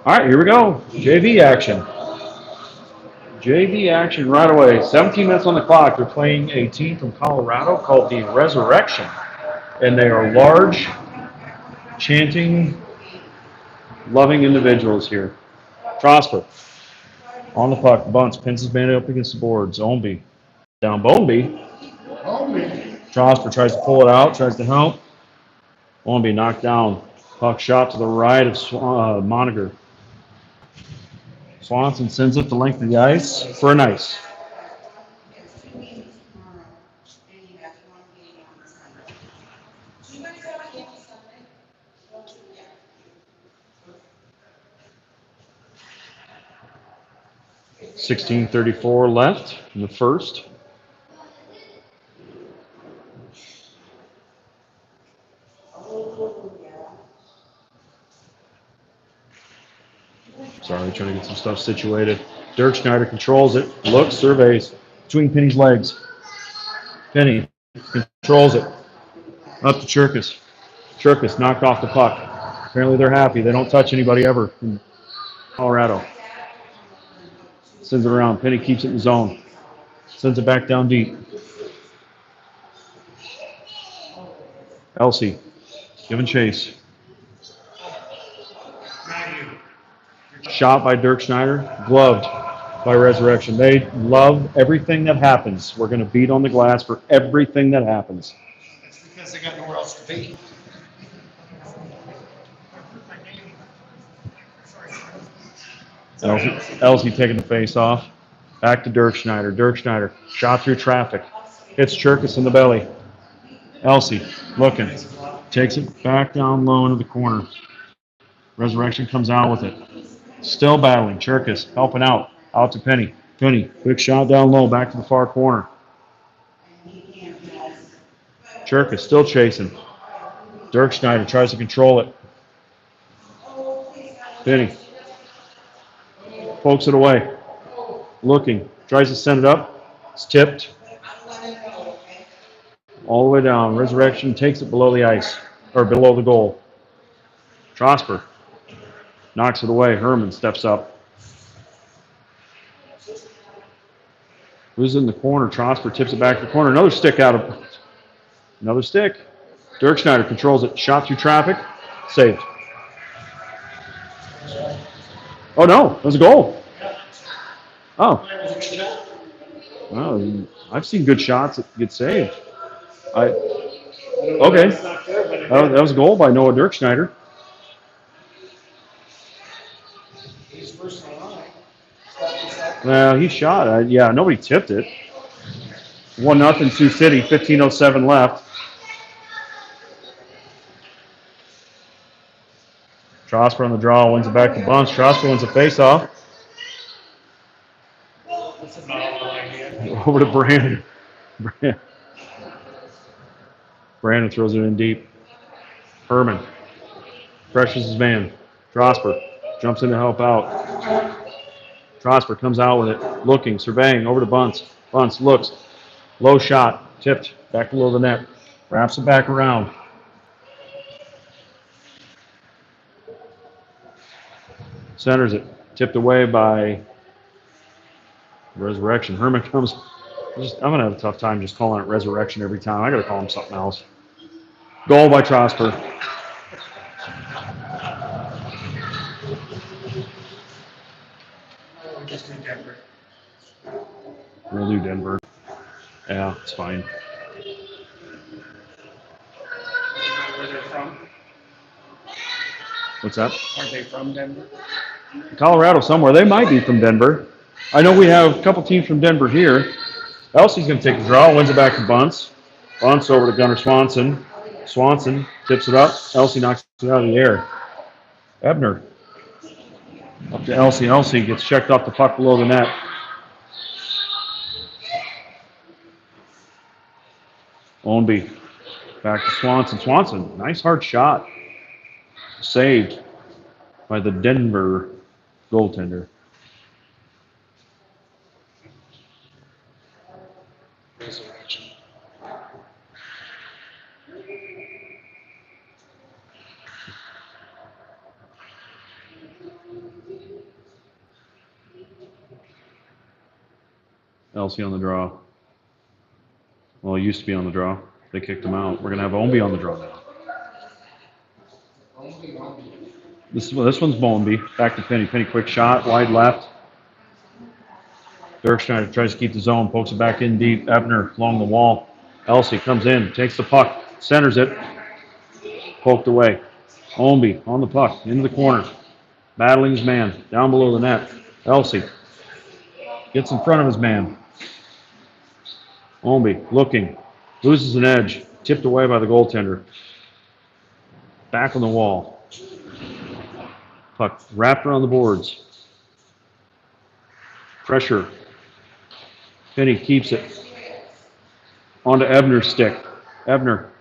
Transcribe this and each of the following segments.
All right, here we go. JV action. JV action right away. 17 minutes on the clock. They're playing a team from Colorado called the Resurrection. And they are large, chanting, loving individuals here. Prosper on the puck. Bunts pins his man up against the boards. Ownby down Boneby. Prosper tries to pull it out, tries to help. Ownby knocked down. Puck shot to the right of Moniger. Swanson sends it the length of the ice for an ice. 16:34 left in the first. Sorry, trying to get some stuff situated. Dirk Schneider controls it, looks, surveys, between Penny's legs. Penny controls it. Up to Churkus. Churkus knocked off the puck. Apparently they're happy. They don't touch anybody ever in Colorado. Sends it around. Penny keeps it in the zone. Sends it back down deep. Elsie giving chase. Shot by Dirk Schneider. Gloved by Resurrection. They love everything that happens. We're going to beat on the glass for everything that happens. It's because they got nowhere else to be. Elsie taking the face off. Back to Dirk Schneider. Dirk Schneider. Shot through traffic. Hits Churkus in the belly. Elsie looking. Takes it back down low into the corner. Resurrection comes out with it. Still battling. Churkus helping out. Out to Penny. Penny. Quick shot down low. Back to the far corner. Churkus still chasing. Dirk Schneider tries to control it. Penny. Pokes it away. Looking. Tries to send it up. It's tipped. All the way down. Resurrection takes it below the ice. Or below the goal. Trosper knocks it away. Herman steps up. Who's in the corner? Trosper tips it back to the corner. Another stick out of. Another stick. Dirk Schneider controls it. Shot through traffic. Saved. Oh no, that was a goal. Oh. Well, I've seen good shots that get saved. Okay. That was a goal by Noah Dirk Schneider. Well, he shot. Yeah, nobody tipped it. 1-0 Sioux City. 15:07 left. Trosper on the draw, wins it back to Bunch. Trosper wins the face-off. Over to Brandon. Brandon throws it in deep. Herman pressures his man. Trosper jumps in to help out. Trosper comes out with it, looking, surveying, over to Bunce. Bunce looks, low shot, tipped, back below the net. Wraps it back around. Centers it, tipped away by Resurrection. Herman comes. I'm going to have a tough time just calling it Resurrection every time. I got to call him something else. Goal by Trosper. We'll do Denver. Yeah, it's fine. Where they're from? What's that? Aren't they from Denver? Colorado somewhere. They might be from Denver. I know we have a couple teams from Denver here. Elsie's going to take the draw, wins it back to Bunce. Bunce over to Gunnar Swanson. Swanson tips it up. Elsie knocks it out of the air. Ebner up to Elsie. Elsie gets checked off the puck below the net. Ownby back to Swanson. Swanson, nice hard shot. Saved by the Denver goaltender. Resurrection. Elsie on the draw. Well, he used to be on the draw. They kicked him out. We're going to have Omby on the draw now. This one's Bomby. Back to Penny. Penny, quick shot, wide left. Dirkschneider tries to keep the zone, pokes it back in deep. Ebner along the wall. Elsie comes in, takes the puck, centers it. Poked away. Omby on the puck, into the corner. Battling his man, down below the net. Elsie gets in front of his man. Omby looking, loses an edge, tipped away by the goaltender. Back on the wall. Puck wrapped around the boards. Pressure. Penny keeps it. Onto Ebner's stick. Ebner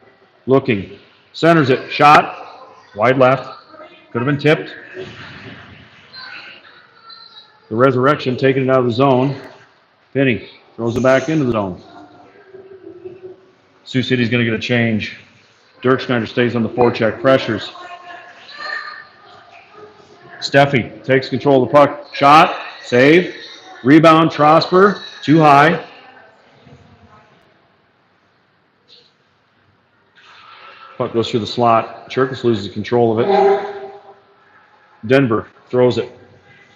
looking. Centers it. Shot. Wide left. Could have been tipped. The Resurrection taking it out of the zone. Penny throws it back into the zone. Sioux City's going to get a change. Dirkschneider stays on the forecheck. Pressures. Steffi takes control of the puck. Shot. Save. Rebound. Trosper. Too high. Puck goes through the slot. Cherkis loses control of it. Denver throws it.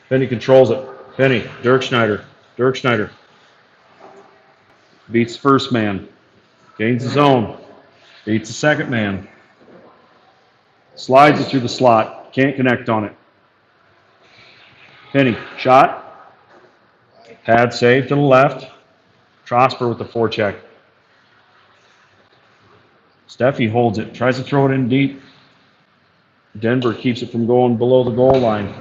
Penny controls it. Penny. Dirkschneider. Dirkschneider beats the first man. Gains the zone. Beats the second man. Slides it through the slot. Can't connect on it. Penny. Shot. Pad save to the left. Trosper with the forecheck. Steffi holds it. Tries to throw it in deep. Denver keeps it from going below the goal line.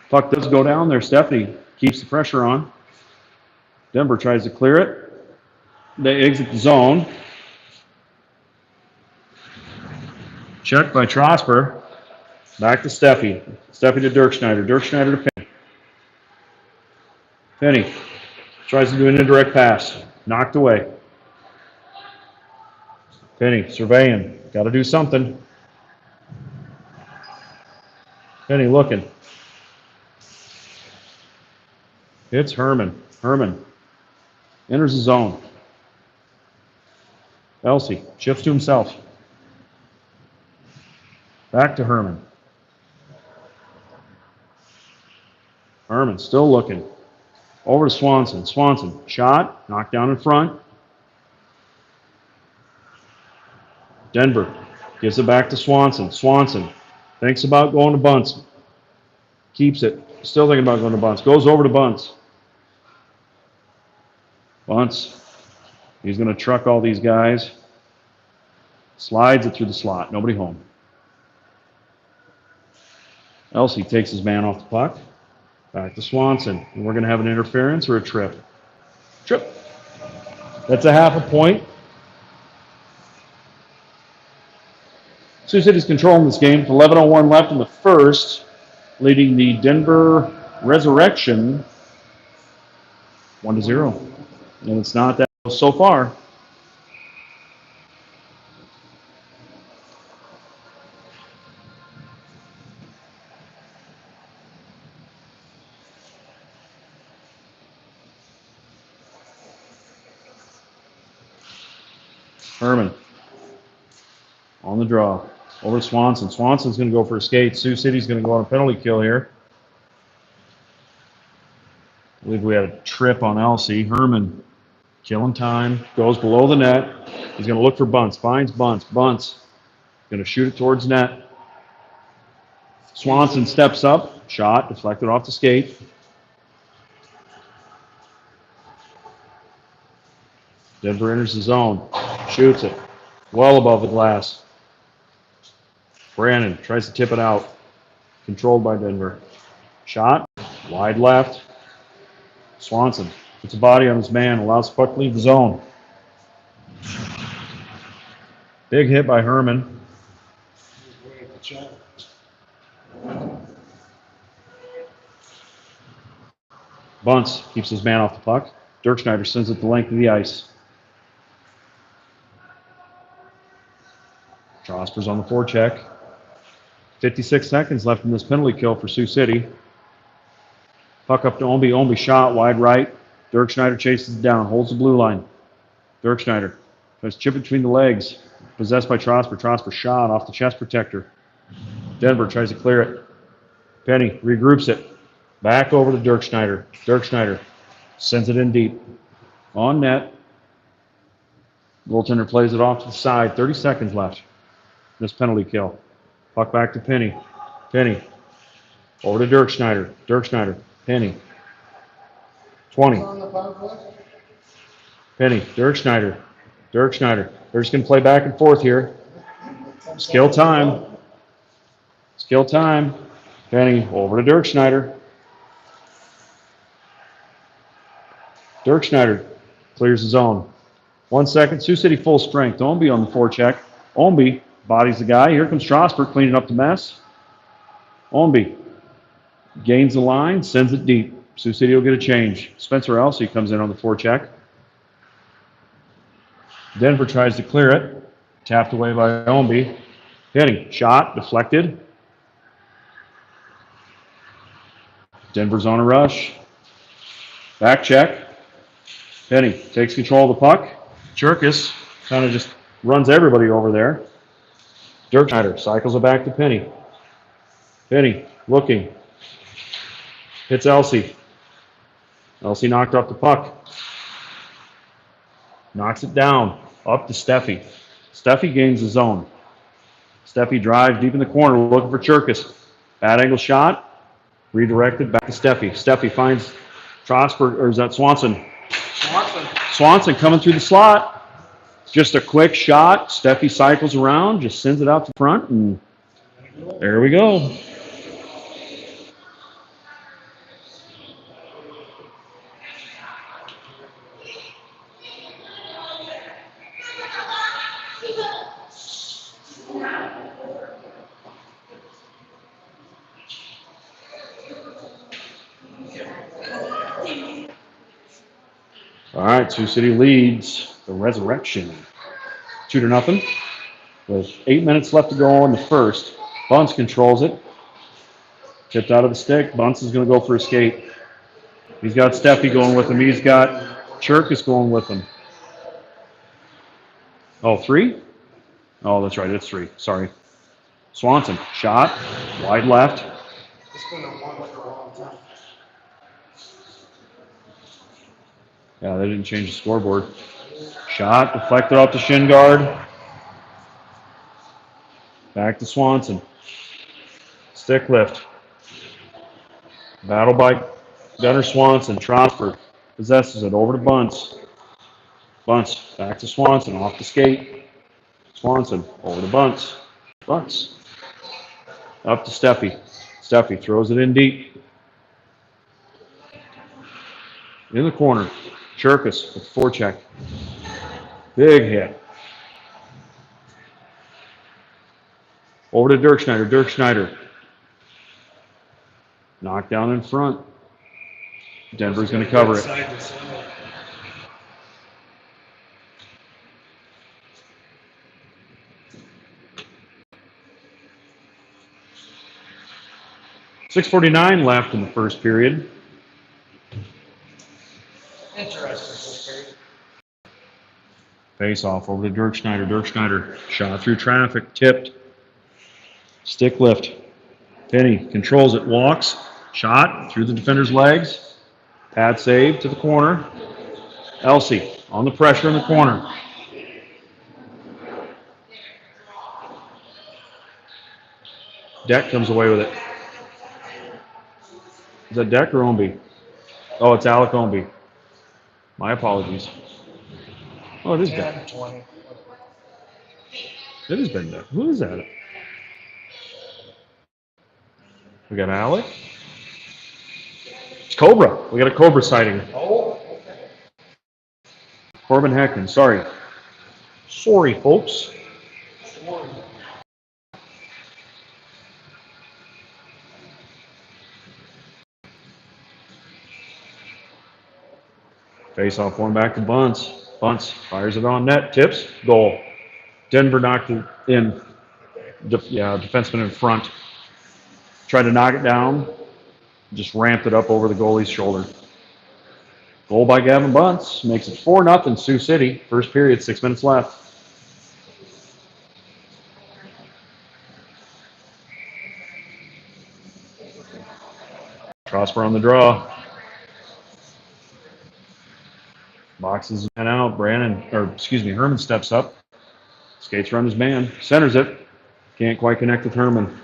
Puck does go down there. Stephanie keeps the pressure on. Denver tries to clear it. They exit the zone. Checked by Trosper. Back to Steffi. Steffi to Dirkschneider. Dirkschneider to Penny. Penny tries to do an indirect pass. Knocked away. Penny surveying. Got to do something. Penny looking. It's Herman. Herman enters the zone. Elsie shifts to himself. Back to Herman. Herman still looking. Over to Swanson. Swanson shot. Knocked down in front. Denver gives it back to Swanson. Swanson thinks about going to Bunce. Keeps it. Still thinking about going to Bunce. Goes over to Bunce. Bunce. He's going to truck all these guys. Slides it through the slot. Nobody home. Elsie takes his man off the puck. Back to Swanson. And we're going to have an interference or a trip. Trip. That's a half a point. Sioux City's controlling this game. 11:01 left in the first, leading the Denver Resurrection 1-0. And it's not that close so far. Herman on the draw. Over to Swanson. Swanson's going to go for a skate. Sioux City's going to go on a penalty kill here. I believe we had a trip on Elsie. Herman killing time. Goes below the net. He's going to look for Bunce. Finds Bunce. Bunce going to shoot it towards net. Swanson steps up. Shot deflected off the skate. Denver enters the zone. Shoots it. Well above the glass. Brannon tries to tip it out. Controlled by Denver. Shot. Wide left. Swanson puts a body on his man. Allows the puck to leave the zone. Big hit by Herman. Bunce keeps his man off the puck. Dirkschneider sends it the length of the ice. Trosper's on the forecheck. 56 seconds left in this penalty kill for Sioux City. Puck up to Omby. Omby shot wide right. Dirk Schneider chases it down, holds the blue line. Dirk Schneider tries to chip it between the legs. Possessed by Trosper. Trosper shot off the chest protector. Denver tries to clear it. Penny regroups it. Back over to Dirk Schneider. Dirk Schneider sends it in deep. On net. Goaltender plays it off to the side. 30 seconds left. This penalty kill. Puck back to Penny. Penny. Over to Dirk Schneider. Dirk Schneider. Penny. 20. Penny. Dirk Schneider. Dirk Schneider. They're just going to play back and forth here. Skill time. Skill time. Penny over to Dirk Schneider. Dirk Schneider clears the zone. 1 second. Sioux City full strength. Ownby on the forecheck. Ownby bodies the guy. Here comes Strasburg cleaning up the mess. Ownby gains the line, sends it deep. Sioux City will get a change. Spencer Elsey comes in on the forecheck. Denver tries to clear it. Tapped away by Ownby. Penny, shot, deflected. Denver's on a rush. Back check. Penny takes control of the puck. Cherkis kind of just runs everybody over there. Dirk Schneider cycles it back to Penny. Penny looking. Hits Elsey. Elsey knocked off the puck. Knocks it down. Up to Steffi. Steffi gains the zone. Steffi drives deep in the corner looking for Cherkis. Bad angle shot. Redirected back to Steffi. Steffi finds Trosper, or is that Swanson? Swanson coming through the slot. Just a quick shot. Steffi cycles around, just sends it out to front, and there we go. All right, Sioux City leads the Resurrection 2-0 with 8 minutes left to go in the first. Bunce controls it. Tipped out of the stick. Bunce is going to go for a skate. He's got Steffi going with him. He's got Cherkis going with him. Oh, 3? Oh, that's right. It's 3. Sorry. Swanson, shot, wide left. It's been a long time. Yeah, they didn't change the scoreboard. Shot, deflected off the shin guard. Back to Swanson. Stick lift. Battle by Gunnar Swanson. Trosper possesses it over to Bunce. Bunce back to Swanson off the skate. Swanson over to Bunce. Bunce up to Steffi. Steffi throws it in deep. In the corner. Cherkis with the forecheck. Big hit. Over to Dirk Schneider. Dirk Schneider. Knocked down in front. Denver's going to cover it. Side to side. 6:49 left in the first period. Interesting. Face off over to Dirk Schneider. Dirk Schneider shot through traffic, tipped. Stick lift. Penny controls it, walks, shot through the defender's legs. Pad save to the corner. Elsey on the pressure in the corner. Deck comes away with it. Is that Deck or Ownby? Oh, it's Alec Ownby. My apologies. Oh, it is Deck. 20. It has been Deck. Who is that? We got Alec. It's Cobra. We got a Cobra sighting. Oh, Corbin Heckman. Sorry. Sorry, folks. Face off one back to Bunce. Bunce fires it on net. Tips. Goal. Denver knocked it in. Defenseman in front. Tried to knock it down. Just ramped it up over the goalie's shoulder. Goal by Gavin Bunce makes it 4-0 Sioux City. First period, 6 minutes left. Prosper on the draw. Boxes and out. Herman steps up. Skates around his man. Centers it. Can't quite connect with Herman.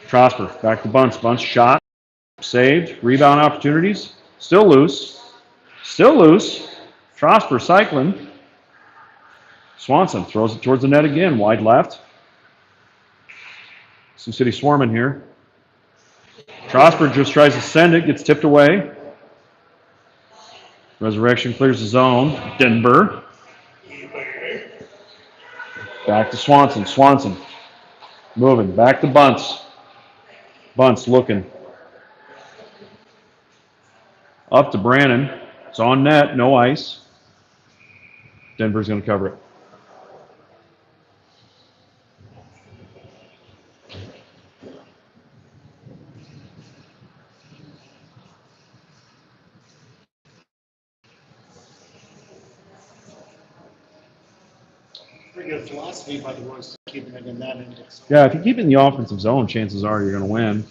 Prosper back to Bunce. Bunce shot. Saved. Rebound opportunities. Still loose. Still loose. Prosper cycling. Swanson throws it towards the net again. Wide left. Sioux City swarming here. Prosper just tries to send it. Gets tipped away. Resurrection clears the zone. Denver. Back to Swanson. Swanson moving. Back to Bunce. Bunce looking. Up to Brannon. It's on net. No ice. Denver's going to cover it. Pretty good philosophy by the ones keeping it in that index. Yeah, if you keep it in the offensive zone, chances are you're going to win.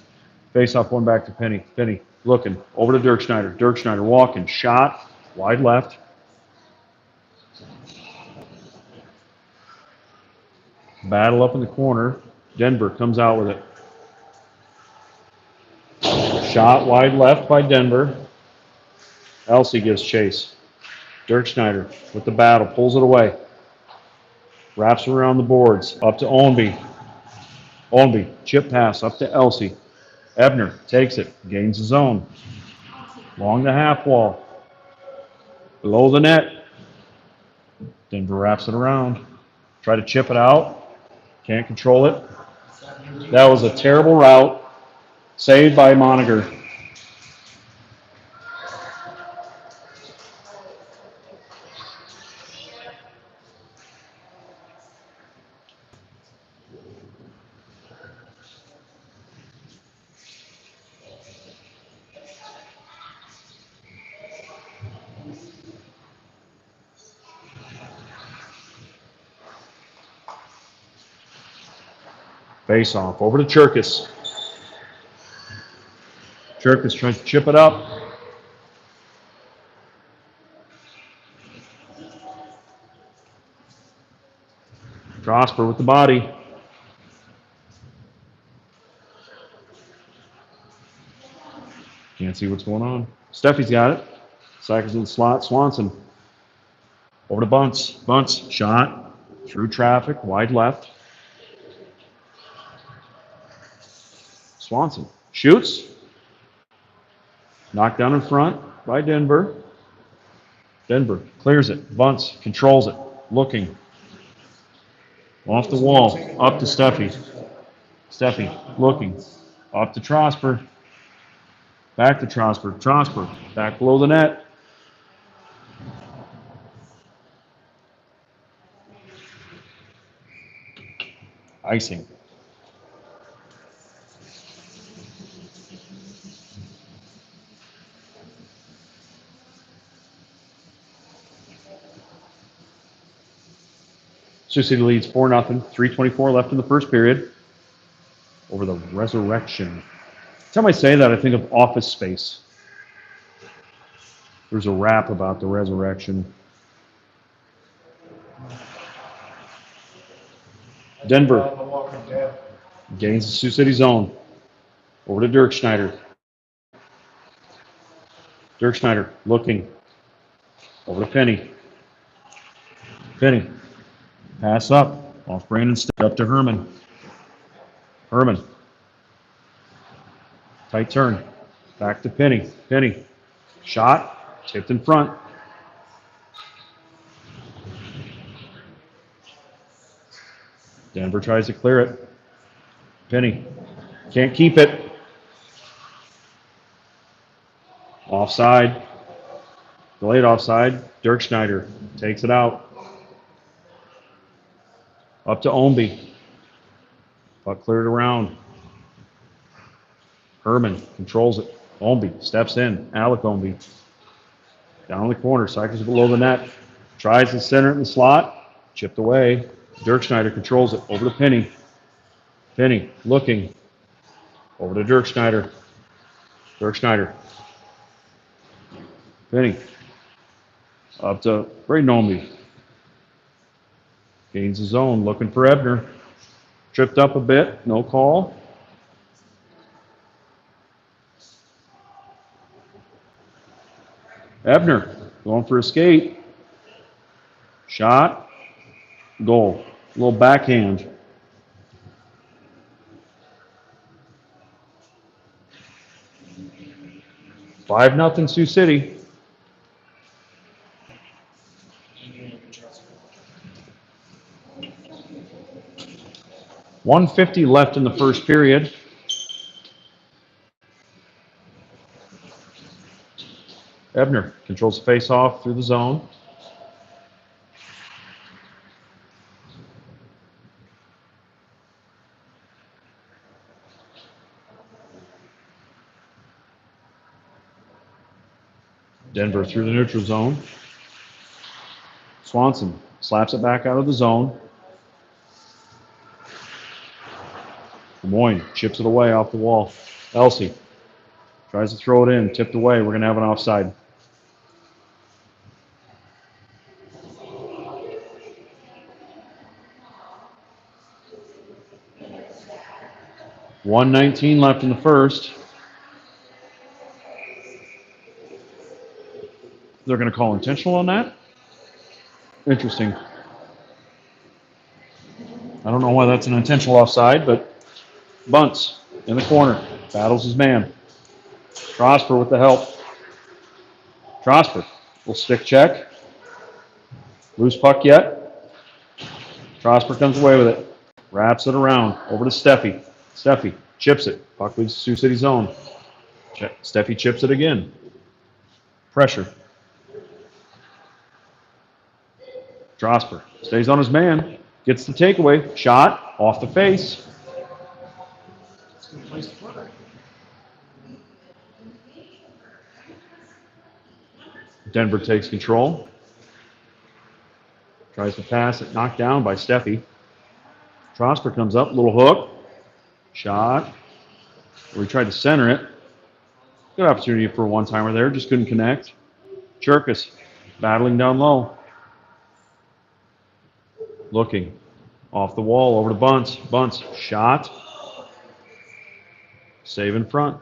Face off one back to Penny. Penny looking. Over to Dirk Schneider. Dirk Schneider walking. Shot. Wide left. Battle up in the corner. Denver comes out with it. Shot wide left by Denver. Elsie gives chase. Dirk Schneider with the battle. Pulls it away. Wraps around the boards. Up to Ownby. Ownby. Chip pass up to Elsie. Ebner takes it. Gains the zone. Along the half wall. Below the net. Denver wraps it around. Try to chip it out. Can't control it. That was a terrible route. Saved by Moniger. Face off. Over to Cherkis. Cherkis tries to chip it up. Prosper with the body. Can't see what's going on. Steffi's got it. Cycles in the slot. Swanson. Over to Bunce. Bunce. Shot. Through traffic. Wide left. Swanson. Shoots. Knocked down in front by Denver. Denver clears it. Bunce controls it. Looking. Off the wall. Up to Steffi. Steffi looking. Up to Trosper. Back to Trosper. Trosper. Back below the net. Icing. Sioux City leads 4-0. 3:24 left in the first period. Over the Resurrection. Every time I say that, I think of Office Space. There's a rap about the Resurrection. Denver gains the Sioux City zone. Over to Dirk Schneider. Dirk Schneider looking. Over to Penny. Penny. Pass up. Off Brandon. Step up to Herman. Herman. Tight turn. Back to Penny. Penny. Shot. Tipped in front. Denver tries to clear it. Penny. Can't keep it. Offside. Delayed offside. Dirk Schneider takes it out. Up to Ownby. Puck cleared around. Herman controls it. Ownby steps in. Alec Ownby. Down in the corner, cycles below the net. Tries to center it in the slot. Chipped away. Dirk Schneider controls it. Over to Penny. Penny looking. Over to Dirk Schneider. Dirk Schneider. Penny. Up to Braden. Gains his zone. Looking for Ebner. Tripped up a bit. No call. Ebner going for a skate. Shot. Goal. A little backhand. 5-0 Sioux City. .150 left in the first period. Ebner controls the face-off through the zone. Denver through the neutral zone. Swanson slaps it back out of the zone. Des Moines chips it away off the wall. Elsey tries to throw it in, tipped away. We're going to have an offside. .119 left in the first. They're going to call intentional on that. Interesting. I don't know why that's an intentional offside, but Bunce in the corner. Battles his man. Trosper with the help. Trosper will stick check. Loose puck yet. Trosper comes away with it. Wraps it around. Over to Steffi. Steffi chips it. Puck leaves Sioux City zone. Steffi chips it again. Pressure. Trosper stays on his man. Gets the takeaway. Shot off the face. Denver takes control. Tries to pass it. Knocked down by Steffi. Trosper comes up. Little hook. Shot. We tried to center it. Good opportunity for a one-timer there. Just couldn't connect. Cherkis battling down low. Looking. Off the wall. Over to Bunce. Bunce. Shot. Save in front.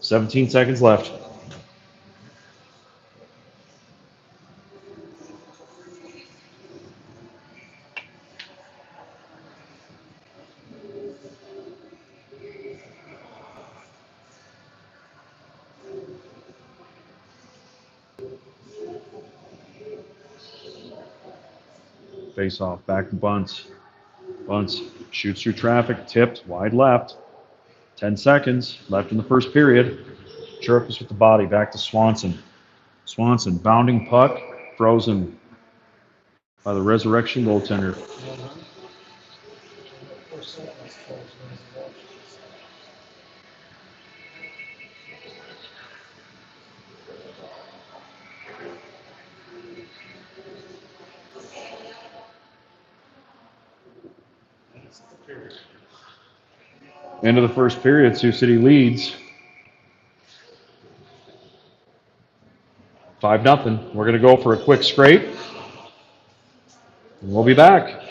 17 seconds left. Face off. Back to Bunce. Bunce shoots through traffic. Tipped. Wide left. 10 seconds left in the first period. Cherkis with the body. Back to Swanson. Swanson bounding puck. Frozen by the Resurrection goaltender. End of the first period. Sioux City leads 5-0. We're going to go for a quick scrape. And we'll be back.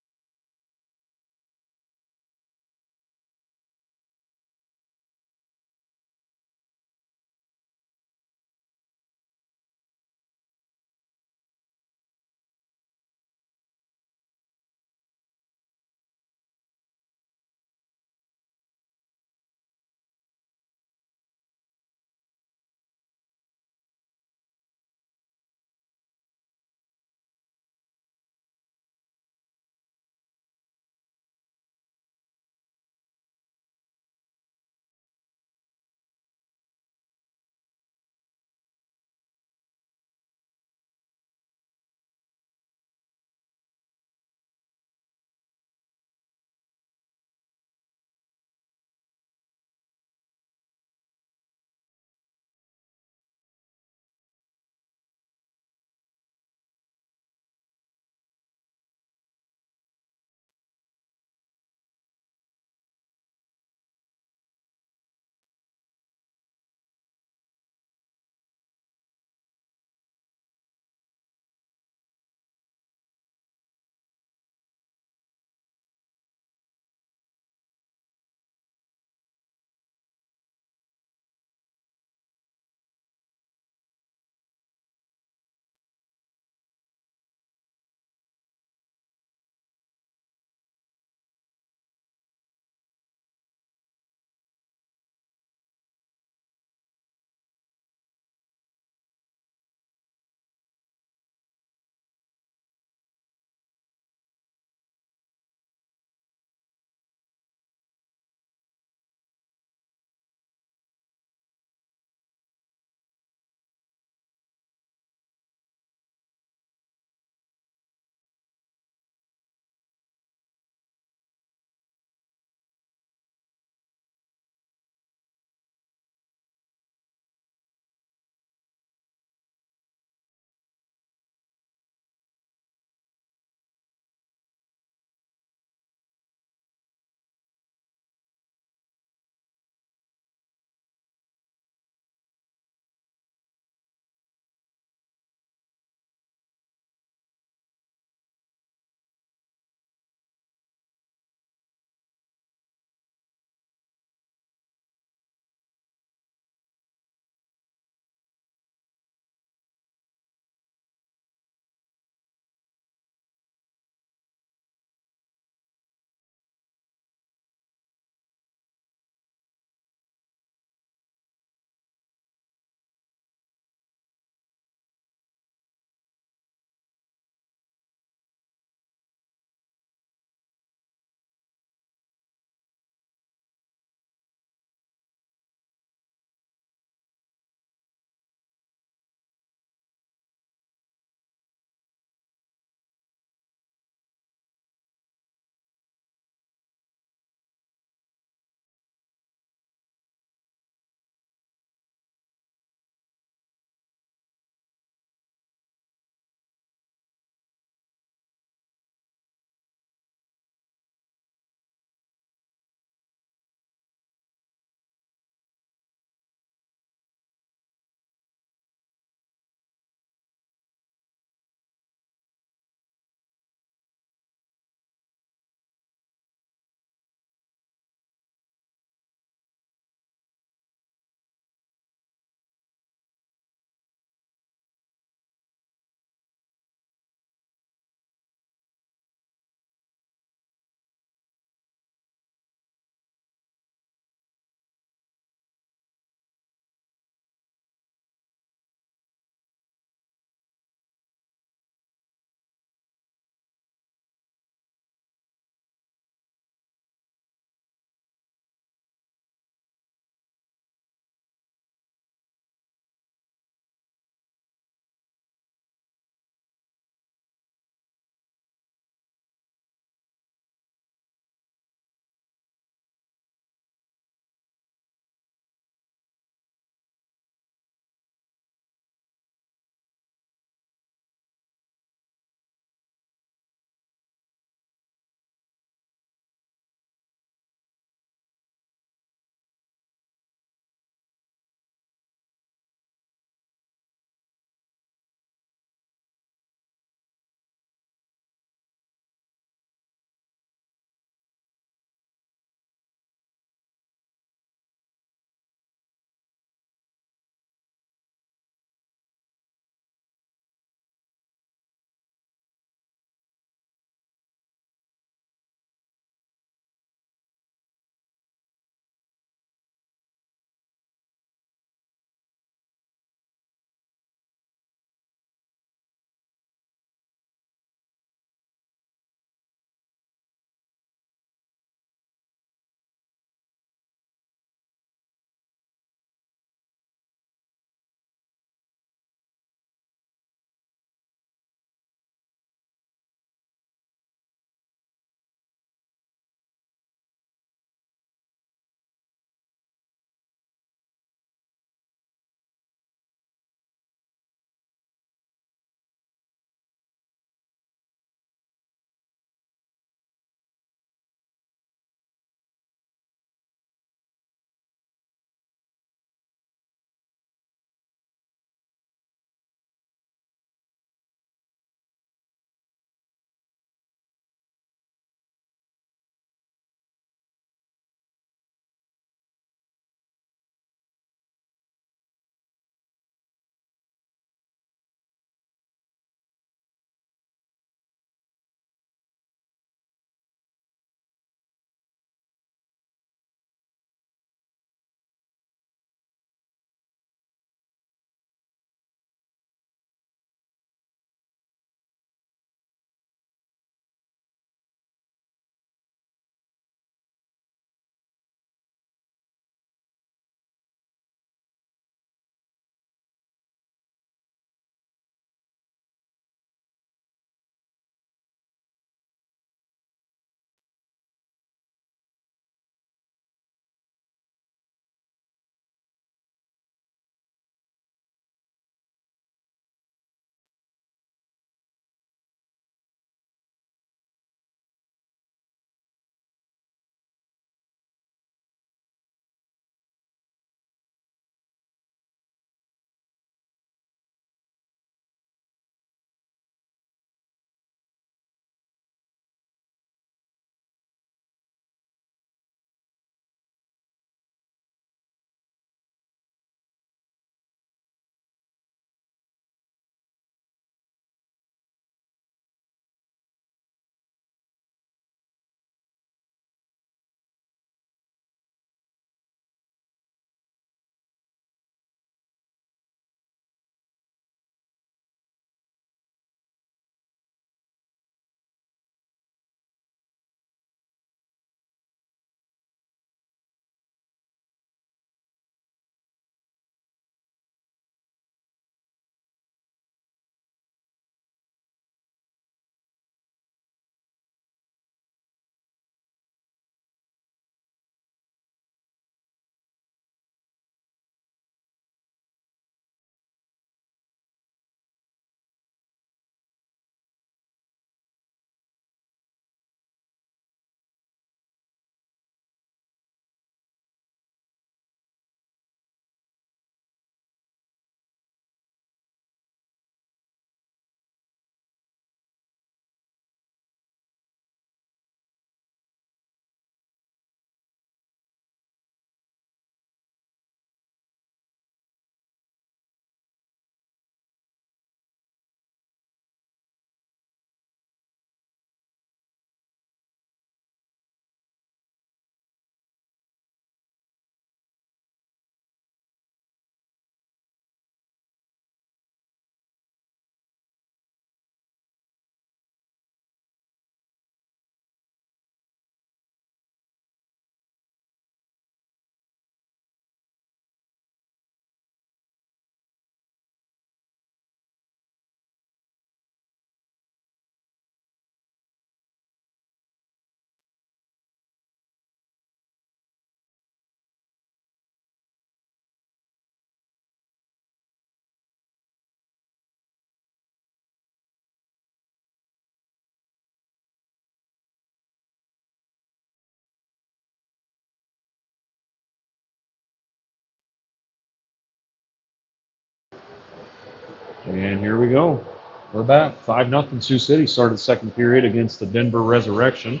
And here we go. We're back. 5-0 Sioux City started the second period against the Denver Resurrection.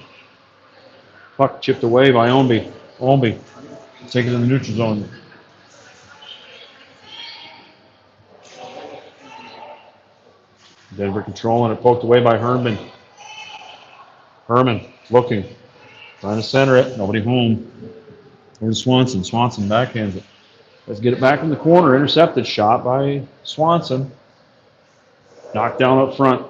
Puck chipped away by Omby. Omby taking it in the neutral zone. Denver controlling it, poked away by Herman. Herman looking, trying to center it. Nobody home. There's Swanson. Swanson backhands it. Let's get it back in the corner. Intercepted shot by Swanson. Knocked down up front.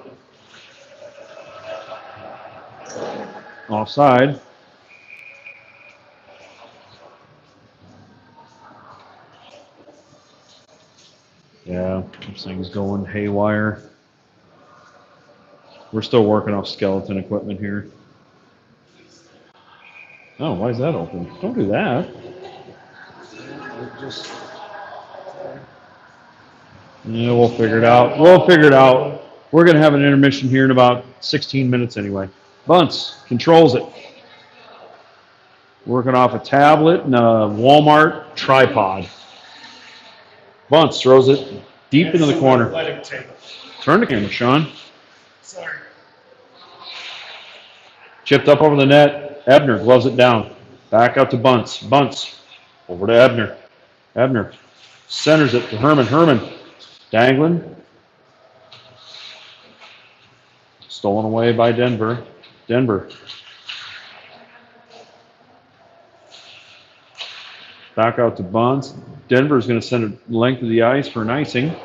Offside. Yeah, this thing's going haywire. We're still working off skeleton equipment here. Oh, why is that open? Don't do that. Yeah, we'll figure it out. We'll figure it out. We're going to have an intermission here in about 16 minutes anyway. Bunce controls it. Working off a tablet and a Walmart tripod. Bunce throws it deep into the corner. Turn the camera, Sean. Sorry. Chipped up over the net. Ebner gloves it down. Back out to Bunce. Bunce over to Ebner. Ebner centers it to Herman. Herman dangling. Stolen away by Denver. Denver. Back out to Bunce. Denver is going to send it length of the ice for an icing.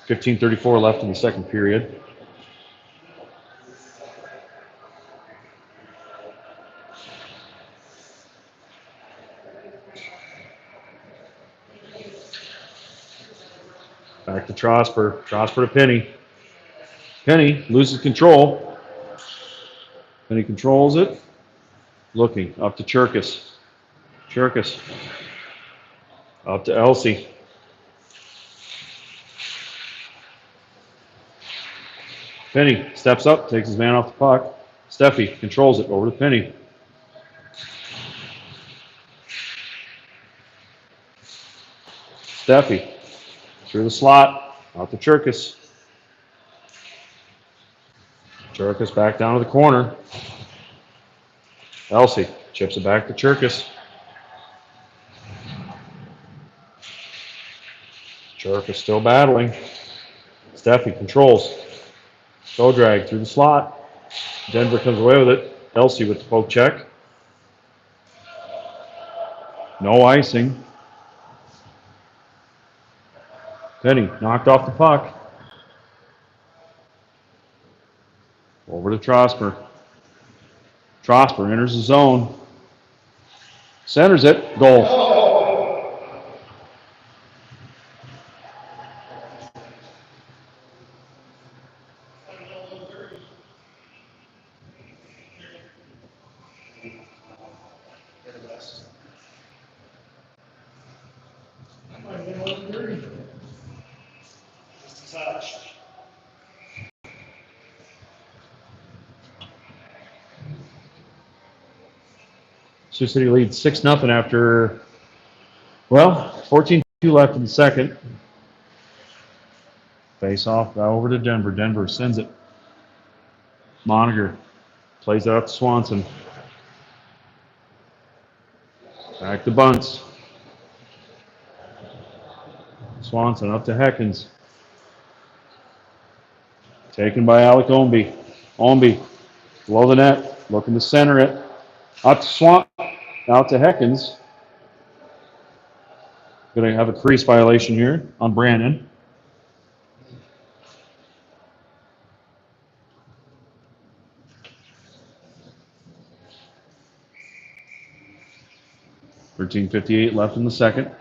.34 left in the second period. Back to Trosper. Trosper to Penny. Penny loses control. Penny controls it. Looking up to Cherkis. Cherkis. Up to Elsie. Penny steps up, takes his man off the puck. Steffi controls it over to Penny. Steffi through the slot, out to Cherkis. Cherkis back down to the corner. Elsie chips it back to Cherkis. Cherkis still battling. Steffi controls. Go drag through the slot. Denver comes away with it. Elsie with the poke check. No icing. Penny knocked off the puck. Over to Trosper. Trosper enters the zone. Centers it. Goal. Sioux City leads 6-0 after, 14-2 left in the second. Face off over to Denver. Denver sends it. Moniger plays it out to Swanson. Back to Bunce. Swanson up to Heckens. Taken by Alec Omby. Omby below the net, looking to center it. Out to out to Heckens. Going to have a crease violation here on Brandon. .58 left in the second.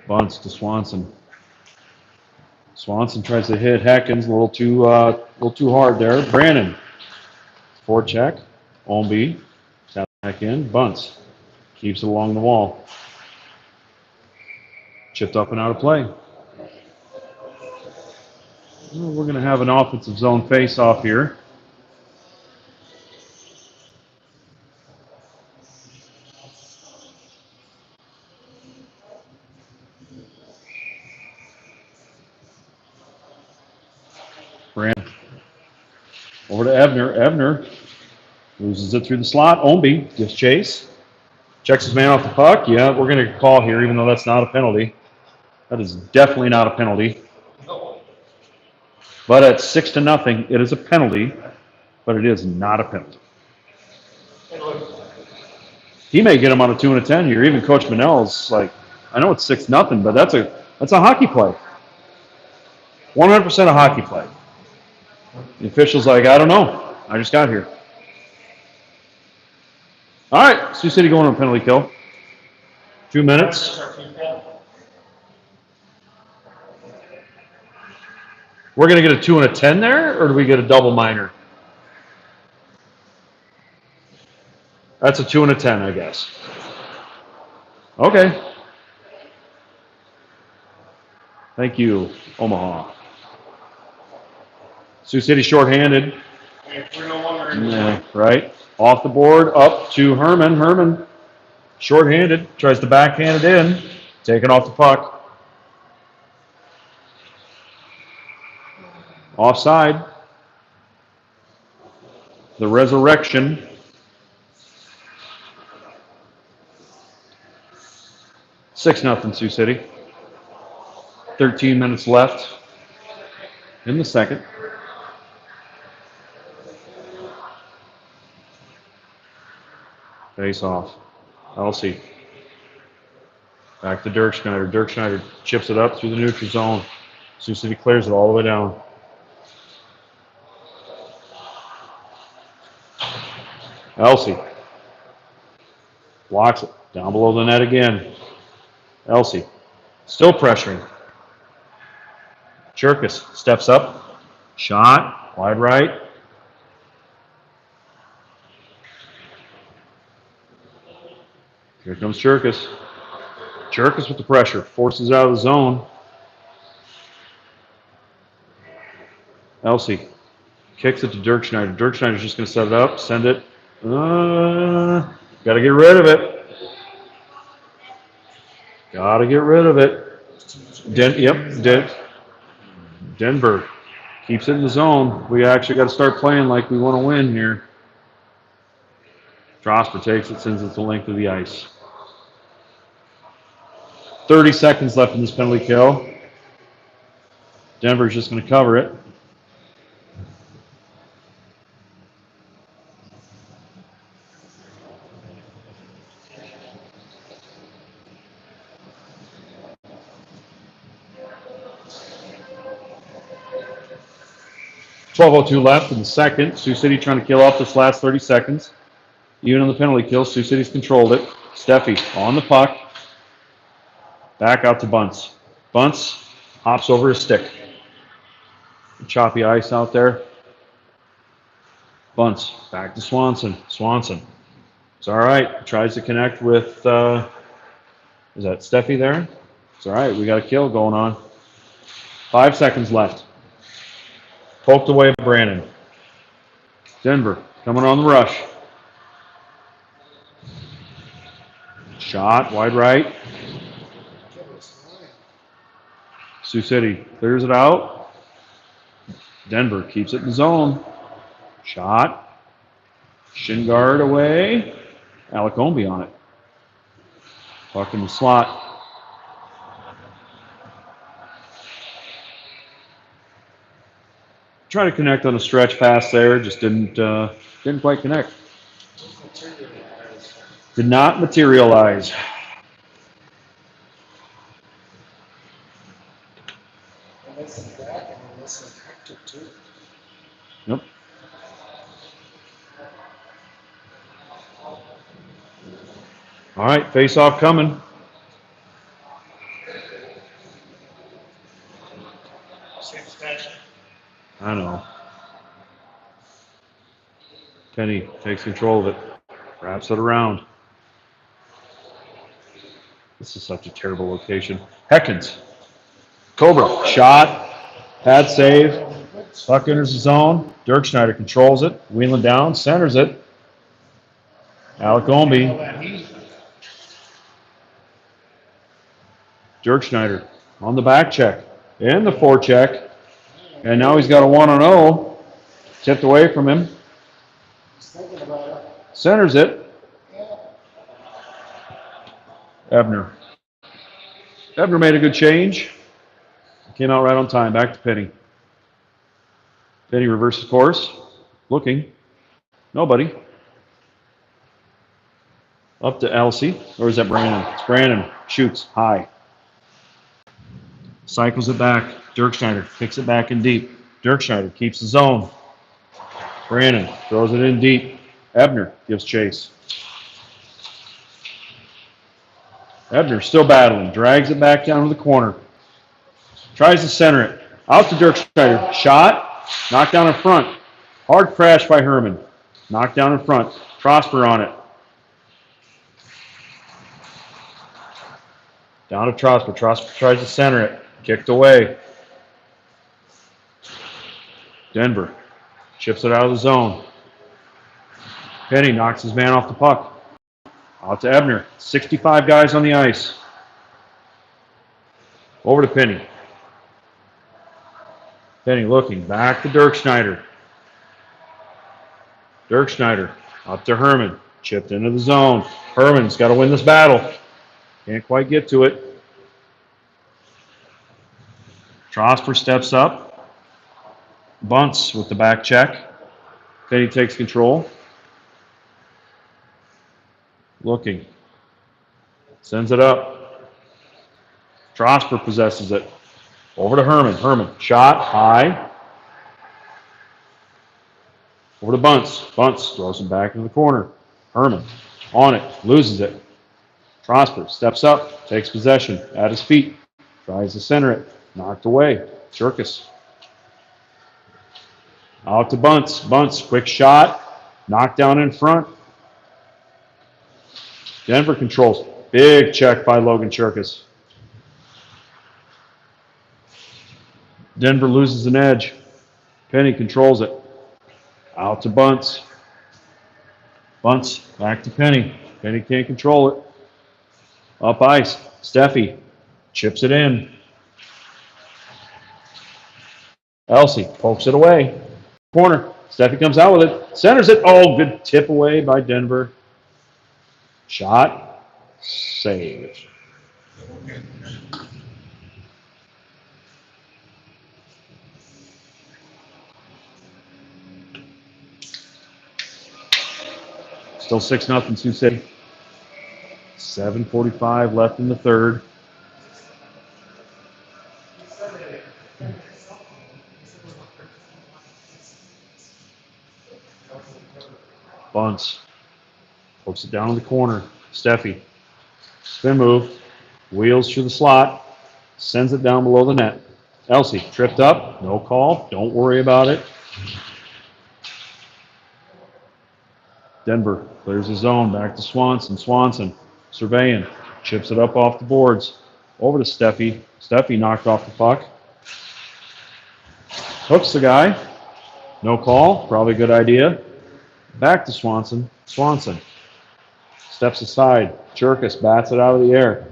Bunce to Swanson. Swanson tries to hit Heckens a little too hard there. Brandon, forecheck. Omby, tap back in. Bunce keeps it along the wall. Chipped up and out of play. Well, we're going to have an offensive zone face-off here. Brand over to Ebner. Ebner loses it through the slot. Omby gives chase. Checks his man off the puck. Yeah, we're going to call here, even though that's not a penalty. That is definitely not a penalty. But at 6-0, it is a penalty, but it is not a penalty. He may get him on a 2 and a 10 here. Even Coach Manel's like, I know it's 6-0, but that's a hockey play. 100% a hockey play. The official's like, I don't know. I just got here. All right, Sioux City going on a penalty kill. 2 minutes. We're going to get a 2 and a 10 there, or do we get a double minor? That's a 2 and a 10, I guess. Okay. Thank you, Omaha. Sioux City shorthanded. Yeah, right. Off the board, up to Herman. Herman, shorthanded, tries to backhand it in, taking off the puck. Offside. The resurrection. Six nothing Sioux City. 13 minutes left in the second. Face off. Elsie. Back to Dirk Schneider. Dirk Schneider chips it up through the neutral zone. Sioux City clears it all the way down. Elsie. Blocks it. Down below the net again. Elsie. Still pressuring. Cherkis steps up. Shot. Wide right. Here comes Cherkis. Cherkis with the pressure. Forces out of the zone. Elsie kicks it to Dirk Schneider. Dirk Schneider's just going to set it up. Send it. Got to get rid of it. Got to get rid of it. Denver keeps it in the zone. We actually got to start playing like we want to win here. Strasper takes it, sends it the length of the ice. 30 seconds left in this penalty kill. Denver's just going to cover it. .12:02 left in the second. Sioux City trying to kill off this last 30 seconds. Even on the penalty kill, Sioux City's controlled it. Steffi on the puck. Back out to Bunce. Bunce hops over his stick. Choppy ice out there. Bunce back to Swanson. Swanson. It's all right. Tries to connect with, is that Steffi there? It's all right. We got a kill going on. 5 seconds left. Poked away by Brandon. Denver coming on the rush. Shot, wide right. Sioux City clears it out. Denver keeps it in the zone. Shot. Shin guard away. Alacombe on it. Puck in the slot. Try to connect on a stretch pass there, just didn't quite connect. Did not materialize. Yep. All right, face off coming. I know. Penny takes control of it, wraps it around. This is such a terrible location. Heckens. Cobra, shot. Pad save. Puck enters the zone. Dirk Schneider controls it. Wheeling down, centers it. Alec Omby. Dirk Schneider on the back check. In the forecheck. And now he's got a 1-0. Tipped away from him. Centers it. Ebner. Ebner made a good change. Came out right on time. Back to Penny. Penny reverses course. Looking. Nobody. Up to Elsie. Or is that Brandon? It's Brandon. Shoots. High. Cycles it back. Dirk Schneider kicks it back in deep. Dirk Schneider keeps the zone. Brandon throws it in deep. Ebner gives chase. Ebner still battling. Drags it back down to the corner. Tries to center it. Out to Dirk Schneider. Shot. Knocked down in front. Hard crash by Herman. Knocked down in front. Prosper on it. Down to Trosper. Trosper tries to center it. Kicked away. Denver chips it out of the zone. Penny knocks his man off the puck. Out to Ebner. 65 guys on the ice. Over to Penny. Penny looking. Back to Dirk Schneider. Dirk Schneider. Up to Herman. Chipped into the zone. Herman's got to win this battle. Can't quite get to it. Trosper steps up. Bunts with the back check. Penny takes control. Looking. Sends it up. Trosper possesses it. Over to Herman. Herman. Shot. High. Over to Bunts. Bunts throws him back into the corner. Herman. On it. Loses it. Trosper steps up. Takes possession. At his feet. Tries to center it. Knocked away. Circus. Out to Bunts. Bunts. Quick shot. Knocked down in front. Denver controls. Big check by Logan Chirkus. Denver loses an edge. Penny controls it. Out to Bunts. Bunts back to Penny. Penny can't control it. Up ice. Steffi chips it in. Elsie pokes it away. Corner. Steffi comes out with it. Centers it. Oh, good tip away by Denver. Shot. Save. Still 6-0 Sioux City. 7:45 left in the third. Bunts. Pokes it down in the corner. Steffi. Spin move. Wheels through the slot. Sends it down below the net. Elsie tripped up. No call. Don't worry about it. Denver clears the zone. Back to Swanson. Swanson surveying. Chips it up off the boards. Over to Steffi. Steffi knocked off the puck. Hooks the guy. No call. Probably a good idea. Back to Swanson. Swanson steps aside. Chirkus bats it out of the air.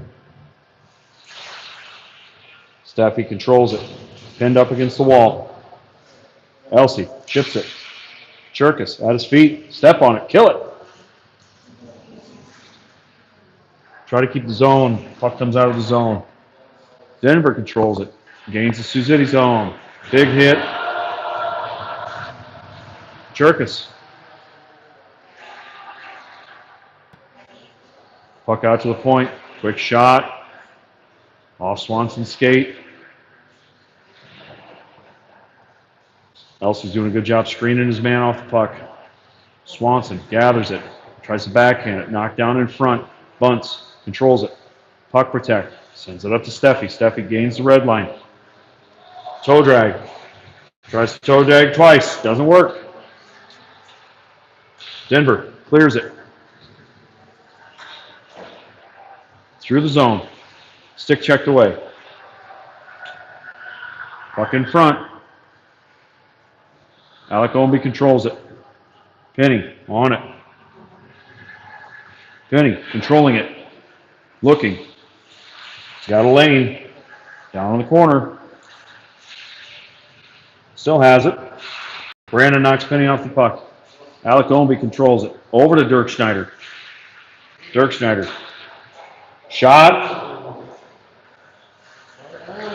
Steffi controls it. Pinned up against the wall. Elsie chips it. Chirkus at his feet. Step on it. Kill it. Try to keep the zone. Puck comes out of the zone. Denver controls it. Gains the Sioux City zone. Big hit. Chirkus. Puck out to the point. Quick shot. Off Swanson's skate. Elsie's doing a good job screening his man off the puck. Swanson gathers it. Tries to backhand it. Knocked down in front. Bunts. Controls it. Puck protect. Sends it up to Steffi. Steffi gains the red line. Toe drag. Tries to toe drag twice. Doesn't work. Denver clears it. Through the zone. Stick checked away. Puck in front. Alec Ownby controls it. Penny on it. Penny controlling it. Looking. He's got a lane. Down in the corner. Still has it. Brandon knocks Penny off the puck. Alec Ownby controls it. Over to Dirk Schneider. Dirk Schneider. Shot.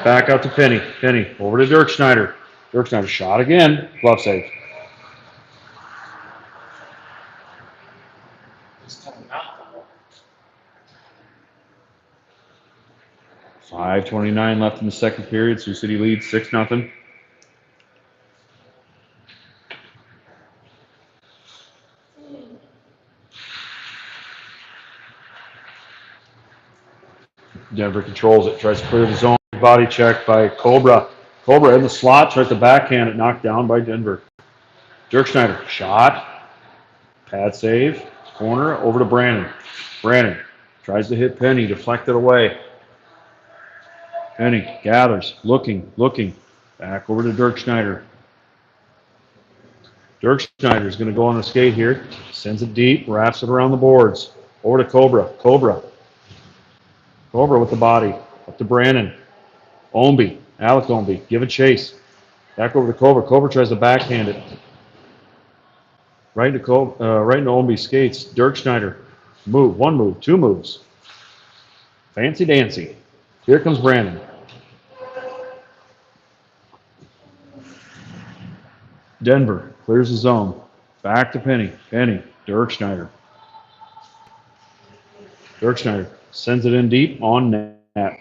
Back out to Penny. Penny over to Dirk Schneider. Dirk Schneider shot again. Glove save. It's coming out. 5:29 left in the second period. Sioux City leads 6-0. Denver controls it. Tries to clear the zone. Body check by Cobra. Cobra in the slot. Tries to backhand it. Knocked down by Denver. Dirk Schneider. Shot. Pad save. Corner. Over to Brandon. Brandon tries to hit Penny. Deflected away. Penny gathers. Looking. Back over to Dirk Schneider. Dirk Schneider is going to go on the skate here. Sends it deep. Wraps it around the boards. Over to Cobra. Cobra with the body. Up to Brandon. Ownby. Alec Ownby. Give a chase. Back over to Cobra. Cobra tries to backhand it. Right into Ownby's skates. Dirk Schneider. One move. Two moves. Fancy dancy. Here comes Brandon. Denver clears the zone. Back to Penny. Penny. Dirk Schneider. Dirk Schneider sends it in deep on net.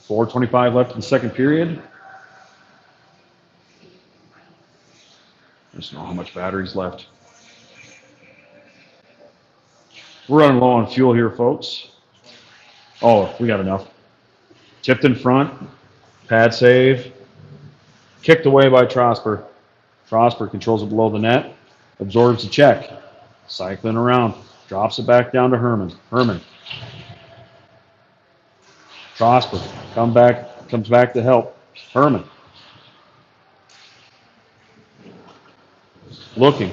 .425 left in the second period. I just don't know how much battery's left. We're running low on fuel here, folks. Oh, we got enough. Tipped in front. Pad save. Kicked away by Trosper. Trosper controls it below the net. Absorbs the check. Cycling around. Drops it back down to Herman. Herman. Trosper comes back to help. Herman. Looking.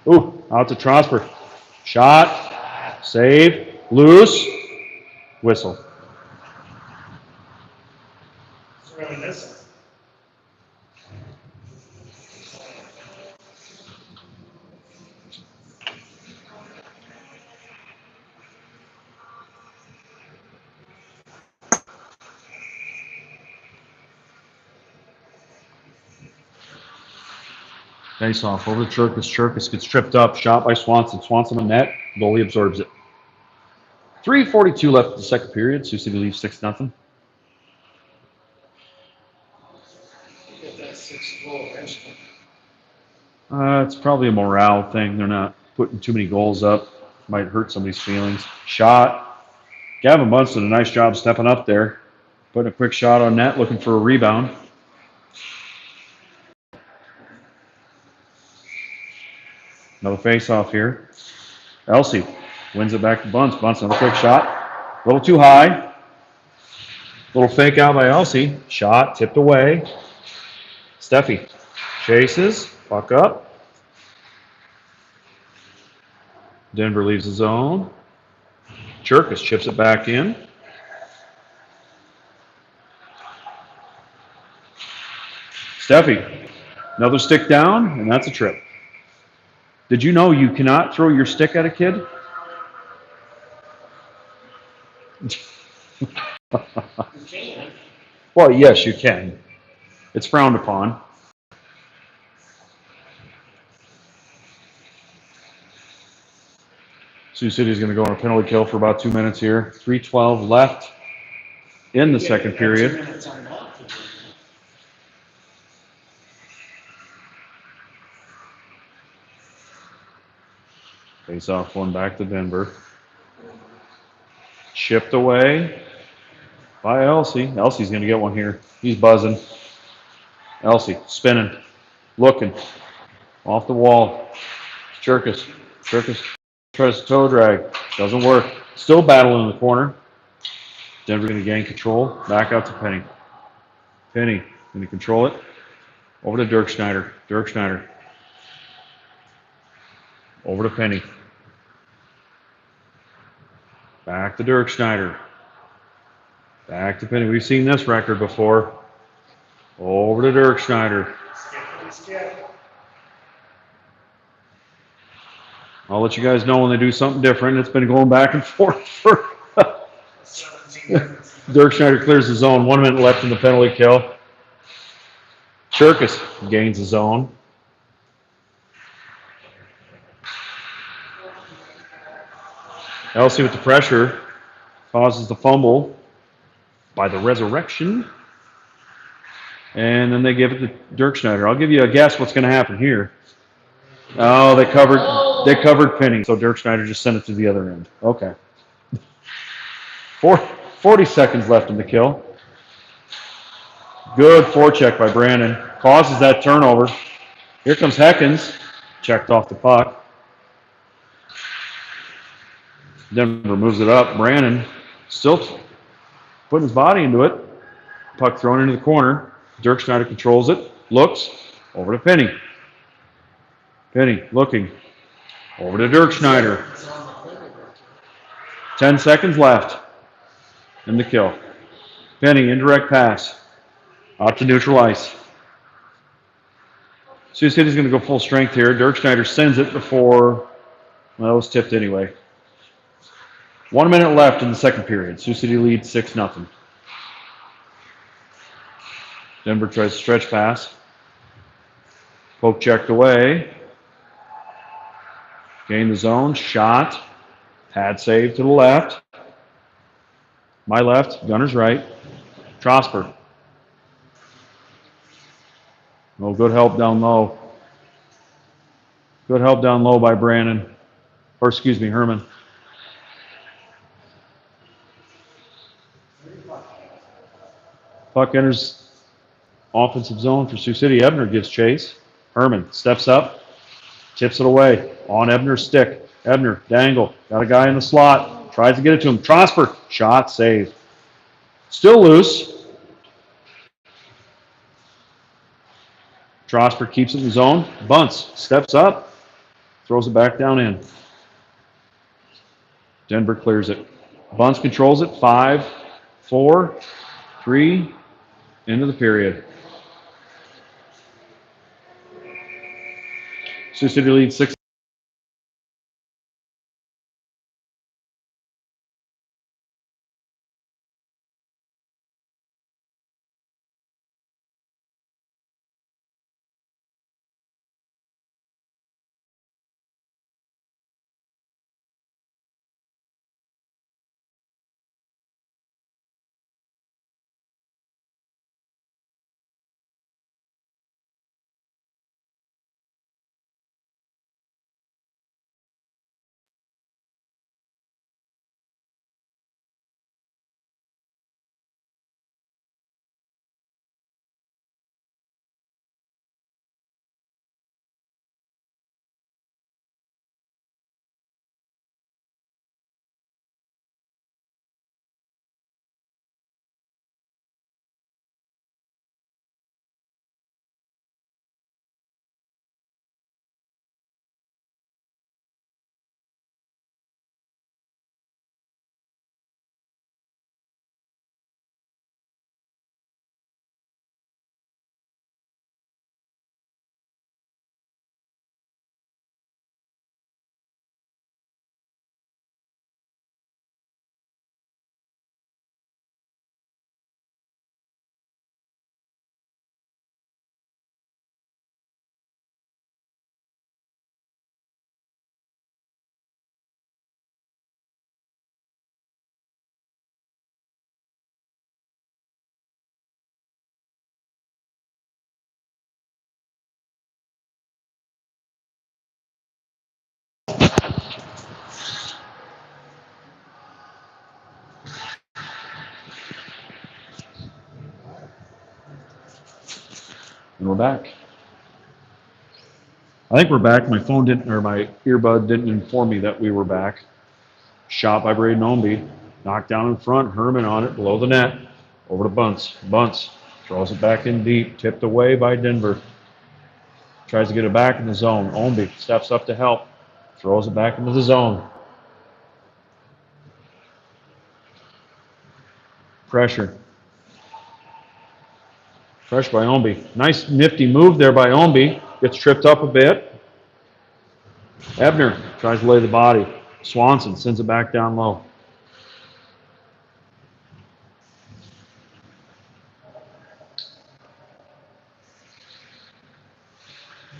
Ooh, out to Trosper. Shot. Save. Loose. Whistle. It's reminiscent. Face off over to Cherkis. Cherkis gets tripped up. Shot by Swanson. Swanson on net. Goalie absorbs it. 3:42 left in the second period. Sioux City leads 6-0. Get that 6-goal eventually. It's probably a morale thing. They're not putting too many goals up. Might hurt somebody's feelings. Shot. Gavin Bunce did a nice job stepping up there. Putting a quick shot on net, looking for a rebound. Another face-off here. Elsie wins it back to Bunce. Bunce, another quick shot. A little too high. Little fake out by Elsie. Shot, tipped away. Steffi chases. Puck up. Denver leaves the zone. Cherkis chips it back in. Steffi, another stick down, and that's a trip. Did you know you cannot throw your stick at a kid? You can. Well, yes, you can. It's frowned upon. Sioux City is going to go on a penalty kill for about 2 minutes here. 3:12 left in the second period. 2 minutes on that. Face off one back to Denver. Chipped away by Elsie. Elsie's going to get one here. He's buzzing. Elsie spinning, looking off the wall. Cherkis. Cherkis tries to toe drag. Doesn't work. Still battling in the corner. Denver going to gain control. Back out to Penny. Penny going to control it. Over to Dirk Schneider. Dirk Schneider. Over to Penny. Back to Dirk Schneider. Back to Penny. We've seen this record before. Over to Dirk Schneider. I'll let you guys know when they do something different. It's been going back and forth for Dirk Schneider clears the zone. 1 minute left in the penalty kill. Cherkis gains the zone. Elsie with the pressure causes the fumble by the Resurrection. And then they give it to Dirk Schneider. I'll give you a guess what's going to happen here. Oh, they covered Penny. So Dirk Schneider just sent it to the other end. Okay. 40 seconds left in the kill. Good forecheck by Brandon. Causes that turnover. Here comes Heckens. Checked off the puck. Denver moves it up. Brandon still putting his body into it. Puck thrown into the corner. Dirk Schneider controls it. Looks. Over to Penny. Penny looking. Over to Dirk Schneider. 10 seconds left in the kill. Penny, indirect pass. Out to neutral ice. Sioux City's going to go full strength here. Dirk Schneider sends it before, well, it was tipped anyway. 1 minute left in the second period. Sioux City leads 6-0. Denver tries to stretch pass. Poke checked away. Gain the zone. Shot. Pad save to the left. My left. Gunner's right. Trosper. Oh, good help down low. Good help down low by Brandon. Or excuse me, Herman. Puck enters offensive zone for Sioux City. Ebner gives chase. Herman steps up. Tips it away. On Ebner's stick. Ebner, dangle. Got a guy in the slot. Tries to get it to him. Trosper. Shot saved. Still loose. Trosper keeps it in zone. Bunts. Steps up. Throws it back down in. Denver clears it. Bunts controls it. 5, 4, 3, into the period. Sioux City leads 6. And we're back. I think we're back. My phone didn't, or my earbud didn't inform me that we were back. Shot by Braden Omby. Knocked down in front. Herman on it below the net. Over to Bunce. Bunce throws it back in deep. Tipped away by Denver. Tries to get it back in the zone. Omby steps up to help. Throws it back into the zone. Pressure. Pressure by Omby. Nice nifty move there by Omby. Gets tripped up a bit. Ebner tries to lay the body. Swanson sends it back down low.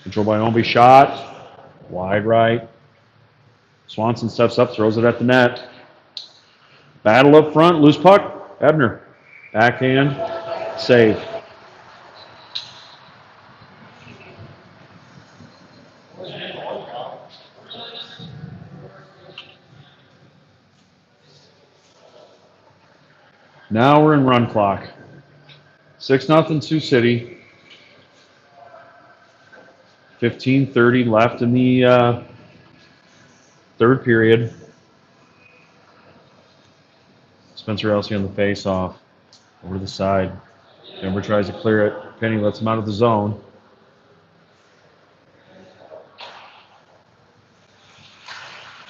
Control by Omby. Shot. Wide right. Swanson steps up, throws it at the net. Battle up front. Loose puck. Ebner. Backhand. Save. Now we're in run clock. 6-0 Sioux City. 15:30 left in the third period. Spencer Elsey on the face-off. Over to the side. Denver tries to clear it. Penny lets him out of the zone.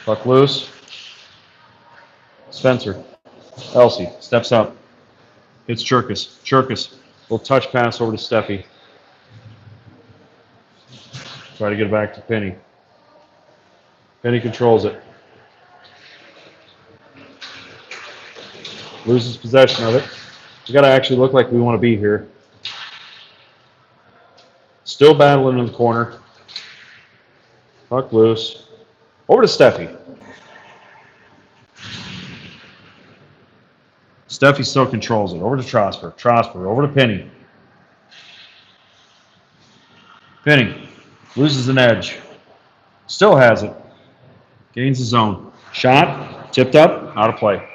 Puck loose. Spencer. Elsey steps up. Hits Churkus. Churkus. Little touch pass over to Steffi. Try to get it back to Penny. Penny controls it. Loses possession of it. We got to actually look like we want to be here. Still battling in the corner. Puck loose. Over to Steffi. Steffi still controls it. Over to Trosper. Trosper. Over to Penny. Penny loses an edge. Still has it. Gains the zone. Shot. Tipped up. Out of play.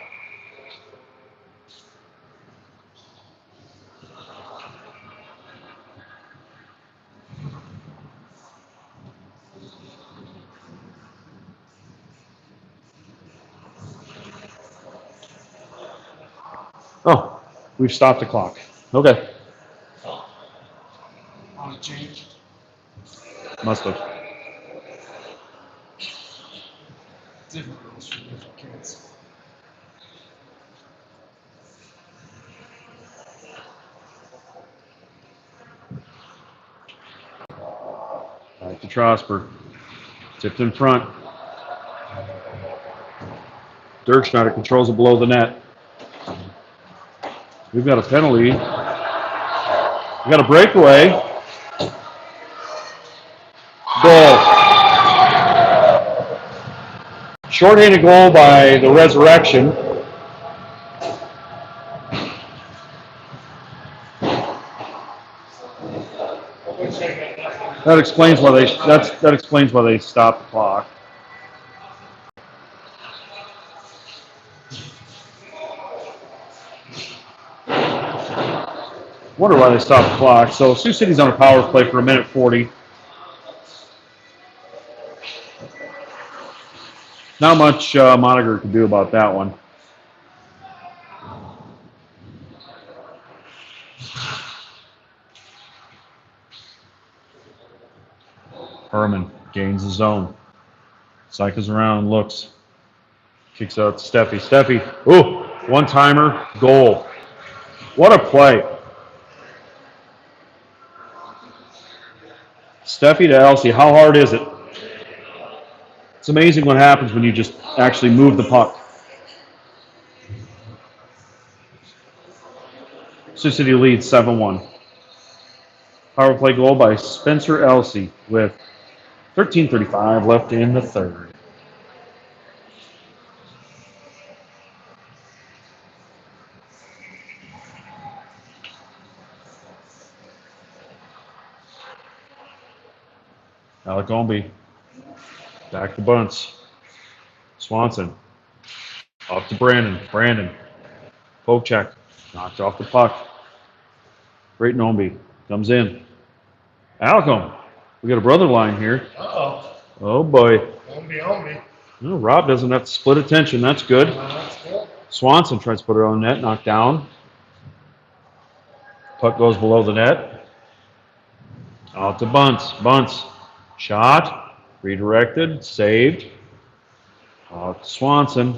Oh, we've stopped the clock. Okay. On a change. Must have. Different rules for different kids. Back to Trosper. Tipped in front. Dirkschneider controls it below the net. We've got a penalty. We've got a breakaway. Goal. Short-handed goal by the Resurrection. That explains why they stopped the clock. Wonder why they stopped the clock. So Sioux City's on a power play for 1:40. Not much Moniger can do about that one. Herman gains the zone. Cycles around, looks. Kicks out to Steffi. Steffi, ooh, one-timer, goal. What a play. Steffi to Elsey, how hard is it? It's amazing what happens when you just actually move the puck. Sioux City leads 7-1. Power play goal by Spencer Elsey with 13:35 left in the third. Alec Omby. Back to Bunce. Swanson. Up to Brandon. Brandon. Poke check. Knocked off the puck. Braden Omby comes in. Alcom. We got a brother line here. Uh-oh. Oh boy. Don't be on me. No, Rob doesn't have to split attention. That's good. That's good. Swanson tries to put it on net, knocked down. Puck goes below the net. Out to Bunce. Bunce. Shot. Redirected. Saved. Out to Swanson.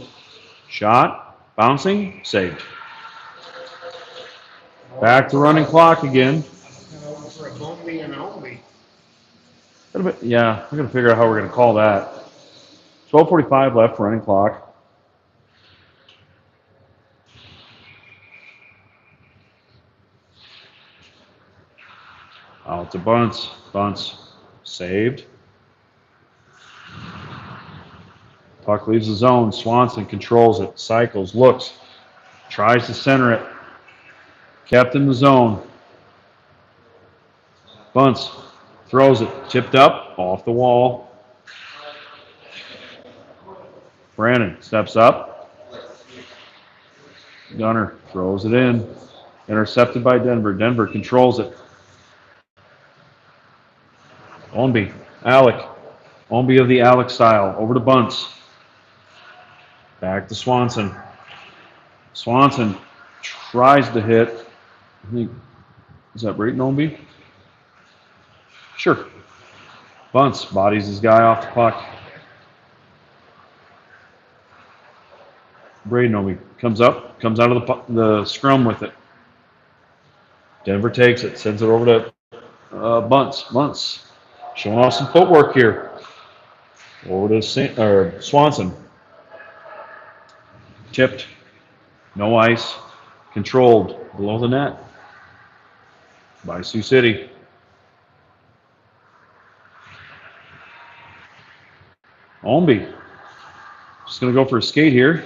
Shot. Bouncing. Saved. Back to running clock again. And over for a Bombi and Ombi. Yeah, we're going to figure out how we're going to call that. 12:45 left, running clock. Out to Bunce. Bunce. Saved. Puck leaves the zone. Swanson controls it. Cycles. Looks. Tries to center it. Kept in the zone. Bunce. Throws it. Tipped up. Off the wall. Brandon steps up. Gunner throws it in. Intercepted by Denver. Denver controls it. Ownby. Alec. Ownby of the Alec style. Over to Bunce. Back to Swanson. Swanson tries to hit. I think, is that Brayton Ownby? Sure. Bunce bodies his guy off the puck. Brayton Ownby comes up, comes out of the scrum with it. Denver takes it, sends it over to Bunce. Bunce showing off some footwork here. Over to Swanson. Tipped. No ice. Controlled below the net by Sioux City. Ownby. Just going to go for a skate here.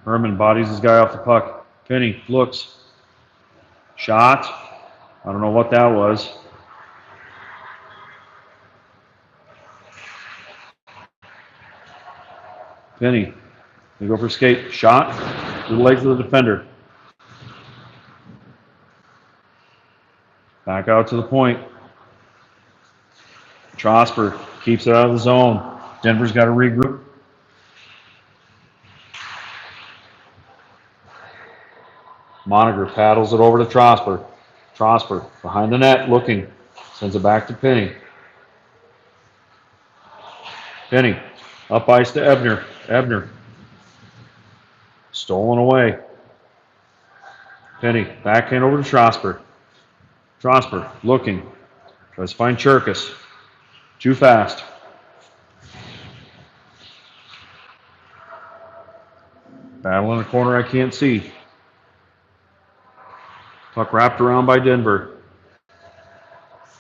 Herman bodies his guy off the puck. Penny looks. Shot. I don't know what that was. Penny. They go for a skate. Shot. To the legs of the defender. Back out to the point. Trosper keeps it out of the zone. Denver's got to regroup. Moniger paddles it over to Trosper. Trosper behind the net looking. Sends it back to Penny. Penny up ice to Ebner. Ebner stolen away. Penny backhand over to Trosper. Trosper looking. Tries to find Cherkis. Too fast. Battle in the corner I can't see. Puck wrapped around by Denver.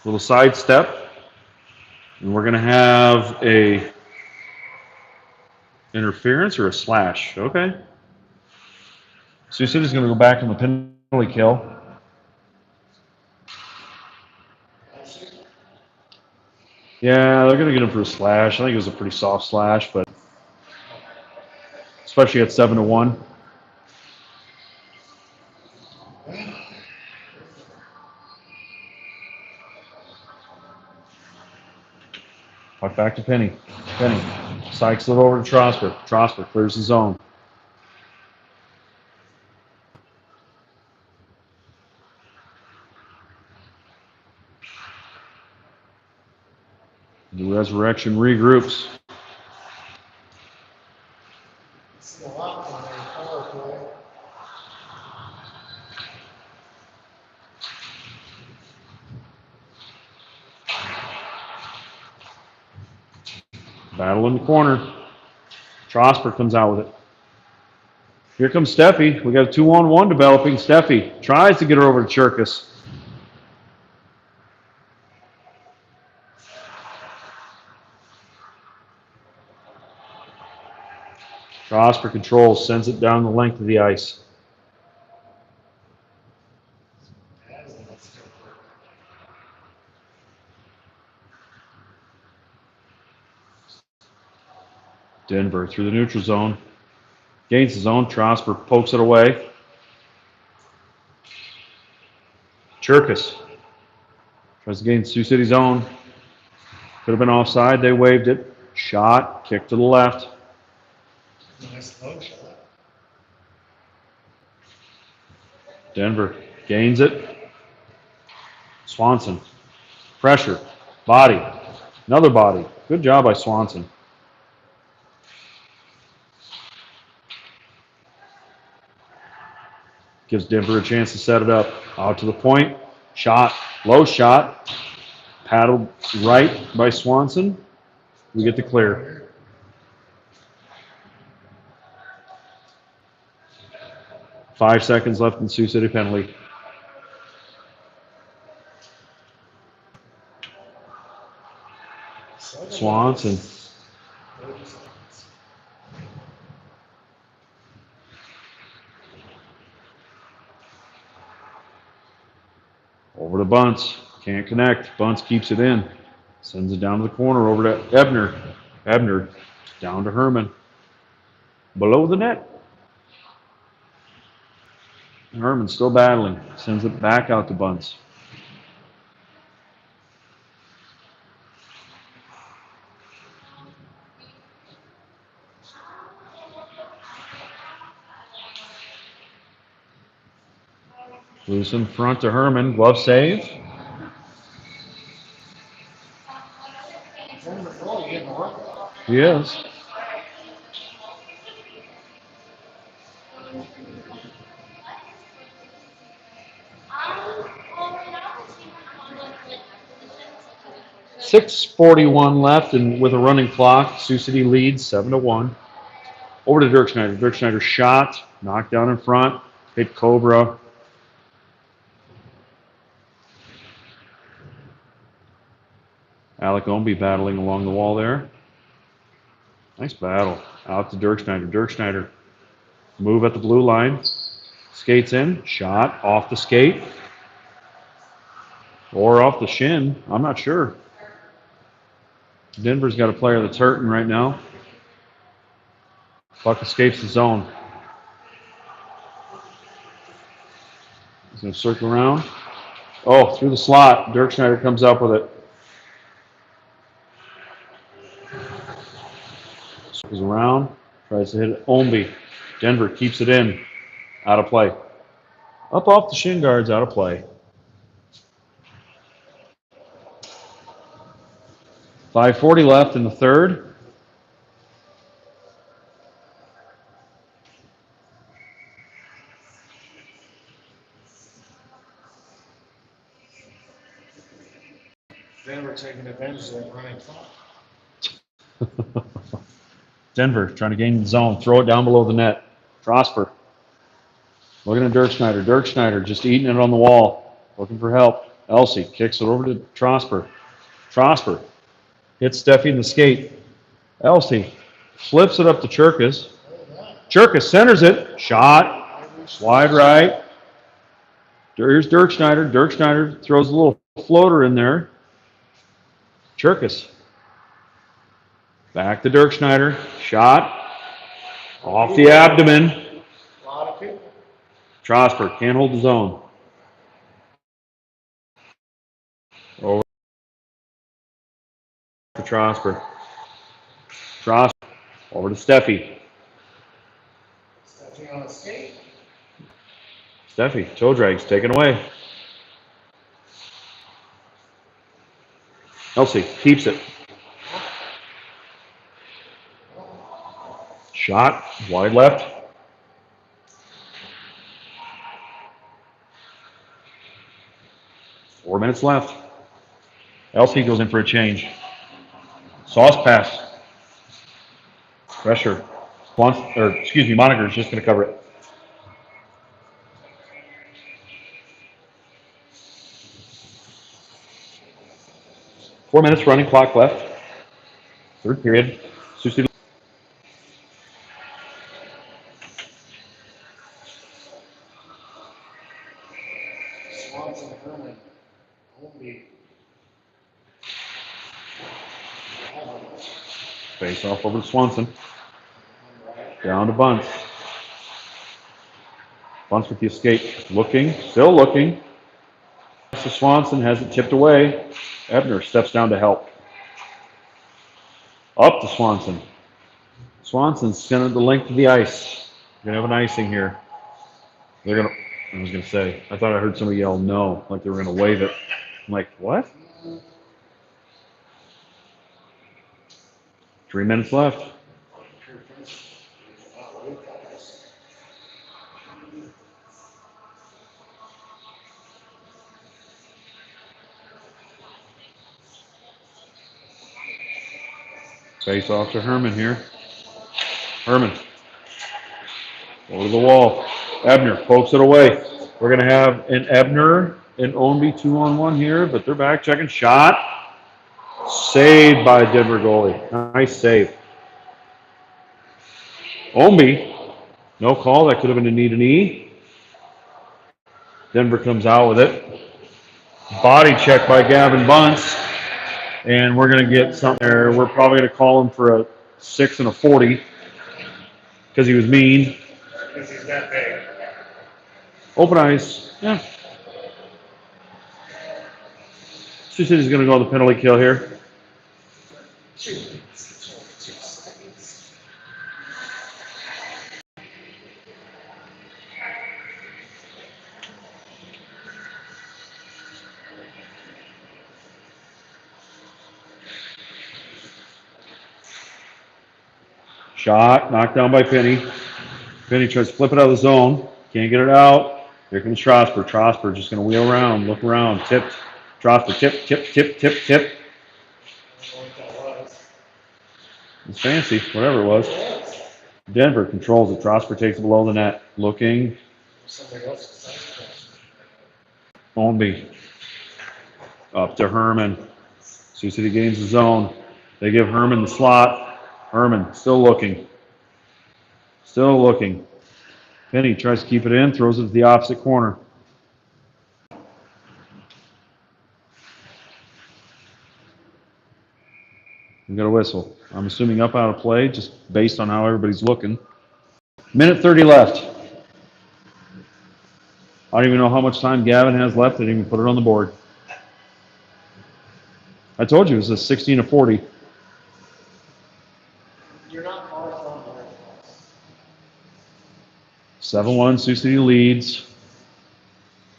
Little side step. And we're going to have a interference or a slash. Okay. Sioux City's going to go back on the penalty kill. Yeah, they're going to get him for a slash. I think it was a pretty soft slash, but especially at 7-1. Puck back to Penny. Penny cycles it over to Trosper. Trosper clears the zone. The Resurrection regroups. It's a lot on their power play. Battle in the corner. Trosper comes out with it. Here comes Steffi. We got a 2-on-1 developing. Steffi tries to get her over to Cherkis. Trosper controls, sends it down the length of the ice. Denver through the neutral zone. Gains his own. Trosper pokes it away. Cherkis tries to gain Sioux City zone. Could have been offside. They waved it. Shot. Kick to the left. Nice low shot. Denver gains it. Swanson. Pressure. Body. Another body. Good job by Swanson. Gives Denver a chance to set it up. Out to the point. Shot. Low shot. Paddled right by Swanson. We get the clear. Five seconds left in Sioux City penalty. Swanson. Over to Bunce. Can't connect. Bunce keeps it in. Sends it down to the corner over to Ebner. Ebner down to Herman. Below the net. Herman still battling. Sends it back out to Bunce. Loose in front to Herman. Glove save. He is. .641 left, and with a running clock, Sioux City leads 7-1. Over to Dirk Schneider. Dirk Schneider shot, knocked down in front, hit Cobra. Alec Ombie battling along the wall there. Nice battle. Out to Dirk Schneider. Dirk Schneider. Move at the blue line. Skates in. Shot off the skate. Or off the shin. I'm not sure. Denver's got a player that's hurting right now. Puck escapes the zone. He's going to circle around. Oh, through the slot. Dirk Schneider comes up with it. Circles around. Tries to hit Ombie. Denver keeps it in. Out of play. Up off the shin guards. Out of play. 5:40 left in the third. Denver taking advantage of that running clock. Denver trying to gain the zone. Throw it down below the net. Trosper. Looking at Dirk Schneider. Dirk Schneider just eating it on the wall. Looking for help. Elsey kicks it over to Trosper. Trosper hits Steffi in the skate. Elsey flips it up to Cherkis. Cherkis centers it. Shot. Slide right. Here's Dirk Schneider. Dirk Schneider throws a little floater in there. Cherkis. Back to Dirk Schneider. Shot. Off the abdomen. A lot of people. Trosper can't hold the zone. Over to Trosper. Trosper. Over to Steffi. Stepping on a skate. Steffi. Toe drags taken away. Elsey keeps it. Shot. Wide left. Four minutes left. Elsey goes in for a change. Sauce pass. Pressure. Moniker's just going to cover it. Four minutes running clock left. Third period. Sioux City. Swanson, Herman, Ombie. Face off over to Swanson. Down to Bunce. Bunce with the escape. Looking. Still looking. to Swanson, has it tipped away. Ebner steps down to help. Up to Swanson. Swanson's sent it the length of the ice. We're gonna have an icing here. I was gonna say, I thought I heard somebody yell no, like they were gonna wave it. I'm like, what? 3 minutes left. Face off to Herman here. Herman. Over to the wall. Ebner pokes it away. We're going to have an Ebner and Ownby 2-on-1 here, but they're back checking. Shot. Saved by Denver goalie. Nice save. Ownby. No call. That could have been a knee to knee. Denver comes out with it. Body check by Gavin Bunce. And we're going to get something there. We're probably going to call him for a 6 and a 40 because he was mean. Because he's that big. Open ice. Yeah. Sioux City's going to go on the penalty kill here. Shot, knocked down by Penny. Penny tries to flip it out of the zone. Can't get it out. Here comes Strasburg. Strasburg just going to wheel around, look around, tipped. Strasburg, tip, tip, tip, tip, tip. I don't know what that was. It's fancy, whatever it was. Denver controls it. Strasburg takes it below the net. Looking. Somebody else's ice. Ownby. Up to Herman. Sioux City gains the zone. They give Herman the slot. Herman still looking. Still looking. Penny tries to keep it in, throws it to the opposite corner. We got a whistle. I'm assuming up out of play, just based on how everybody's looking. Minute 30 left. I don't even know how much time Gavin has left. I didn't even put it on the board. I told you it was a 16 to 40. You're not far from where it 7-1, Sioux City leads.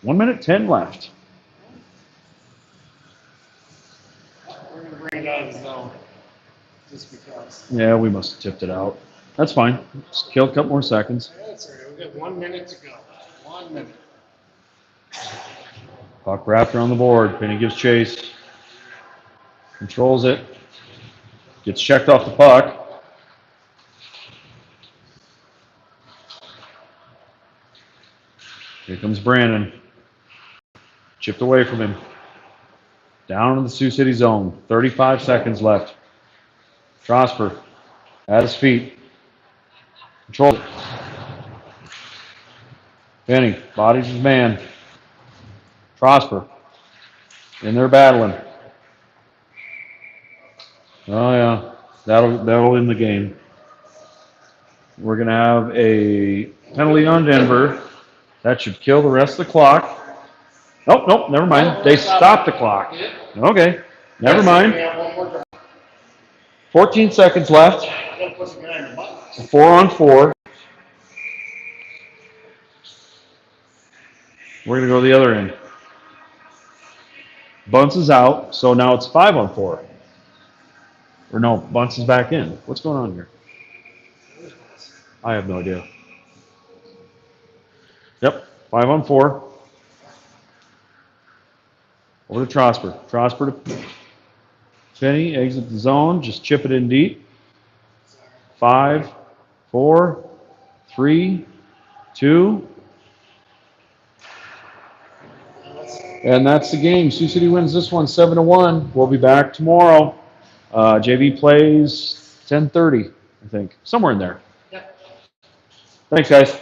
1 minute 10 left. We're going to bring it out of the zone. Just because. Yeah, we must have tipped it out. That's fine. Just kill a couple more seconds. That's all right. We've got 1 minute to go. 1 minute. Puck wrapped around the board. Penny gives chase. Controls it. Gets checked off the puck. Here comes Brandon. Chipped away from him. Down in the Sioux City zone. 35 seconds left. Strasburg at his feet. Control it. Penny bodies his man. Strasburg in there battling. Oh yeah, that'll end the game. We're gonna have a penalty on Denver. That should kill the rest of the clock. Nope, never mind. They stopped the clock. Okay, never mind. 14 seconds left. 4-on-4. We're going to go to the other end. Bunce is out, so now it's 5-on-4. Or no, Bunce is back in. What's going on here? I have no idea. Yep, 5-on-4. Over to Strasburg. Strasburg to Penny, exit the zone, just chip it in deep. 5, 4, 3, 2. And that's the game. Sioux City wins this one 7-1. We'll be back tomorrow. JV plays 10:30, I think. Somewhere in there. Thanks, guys.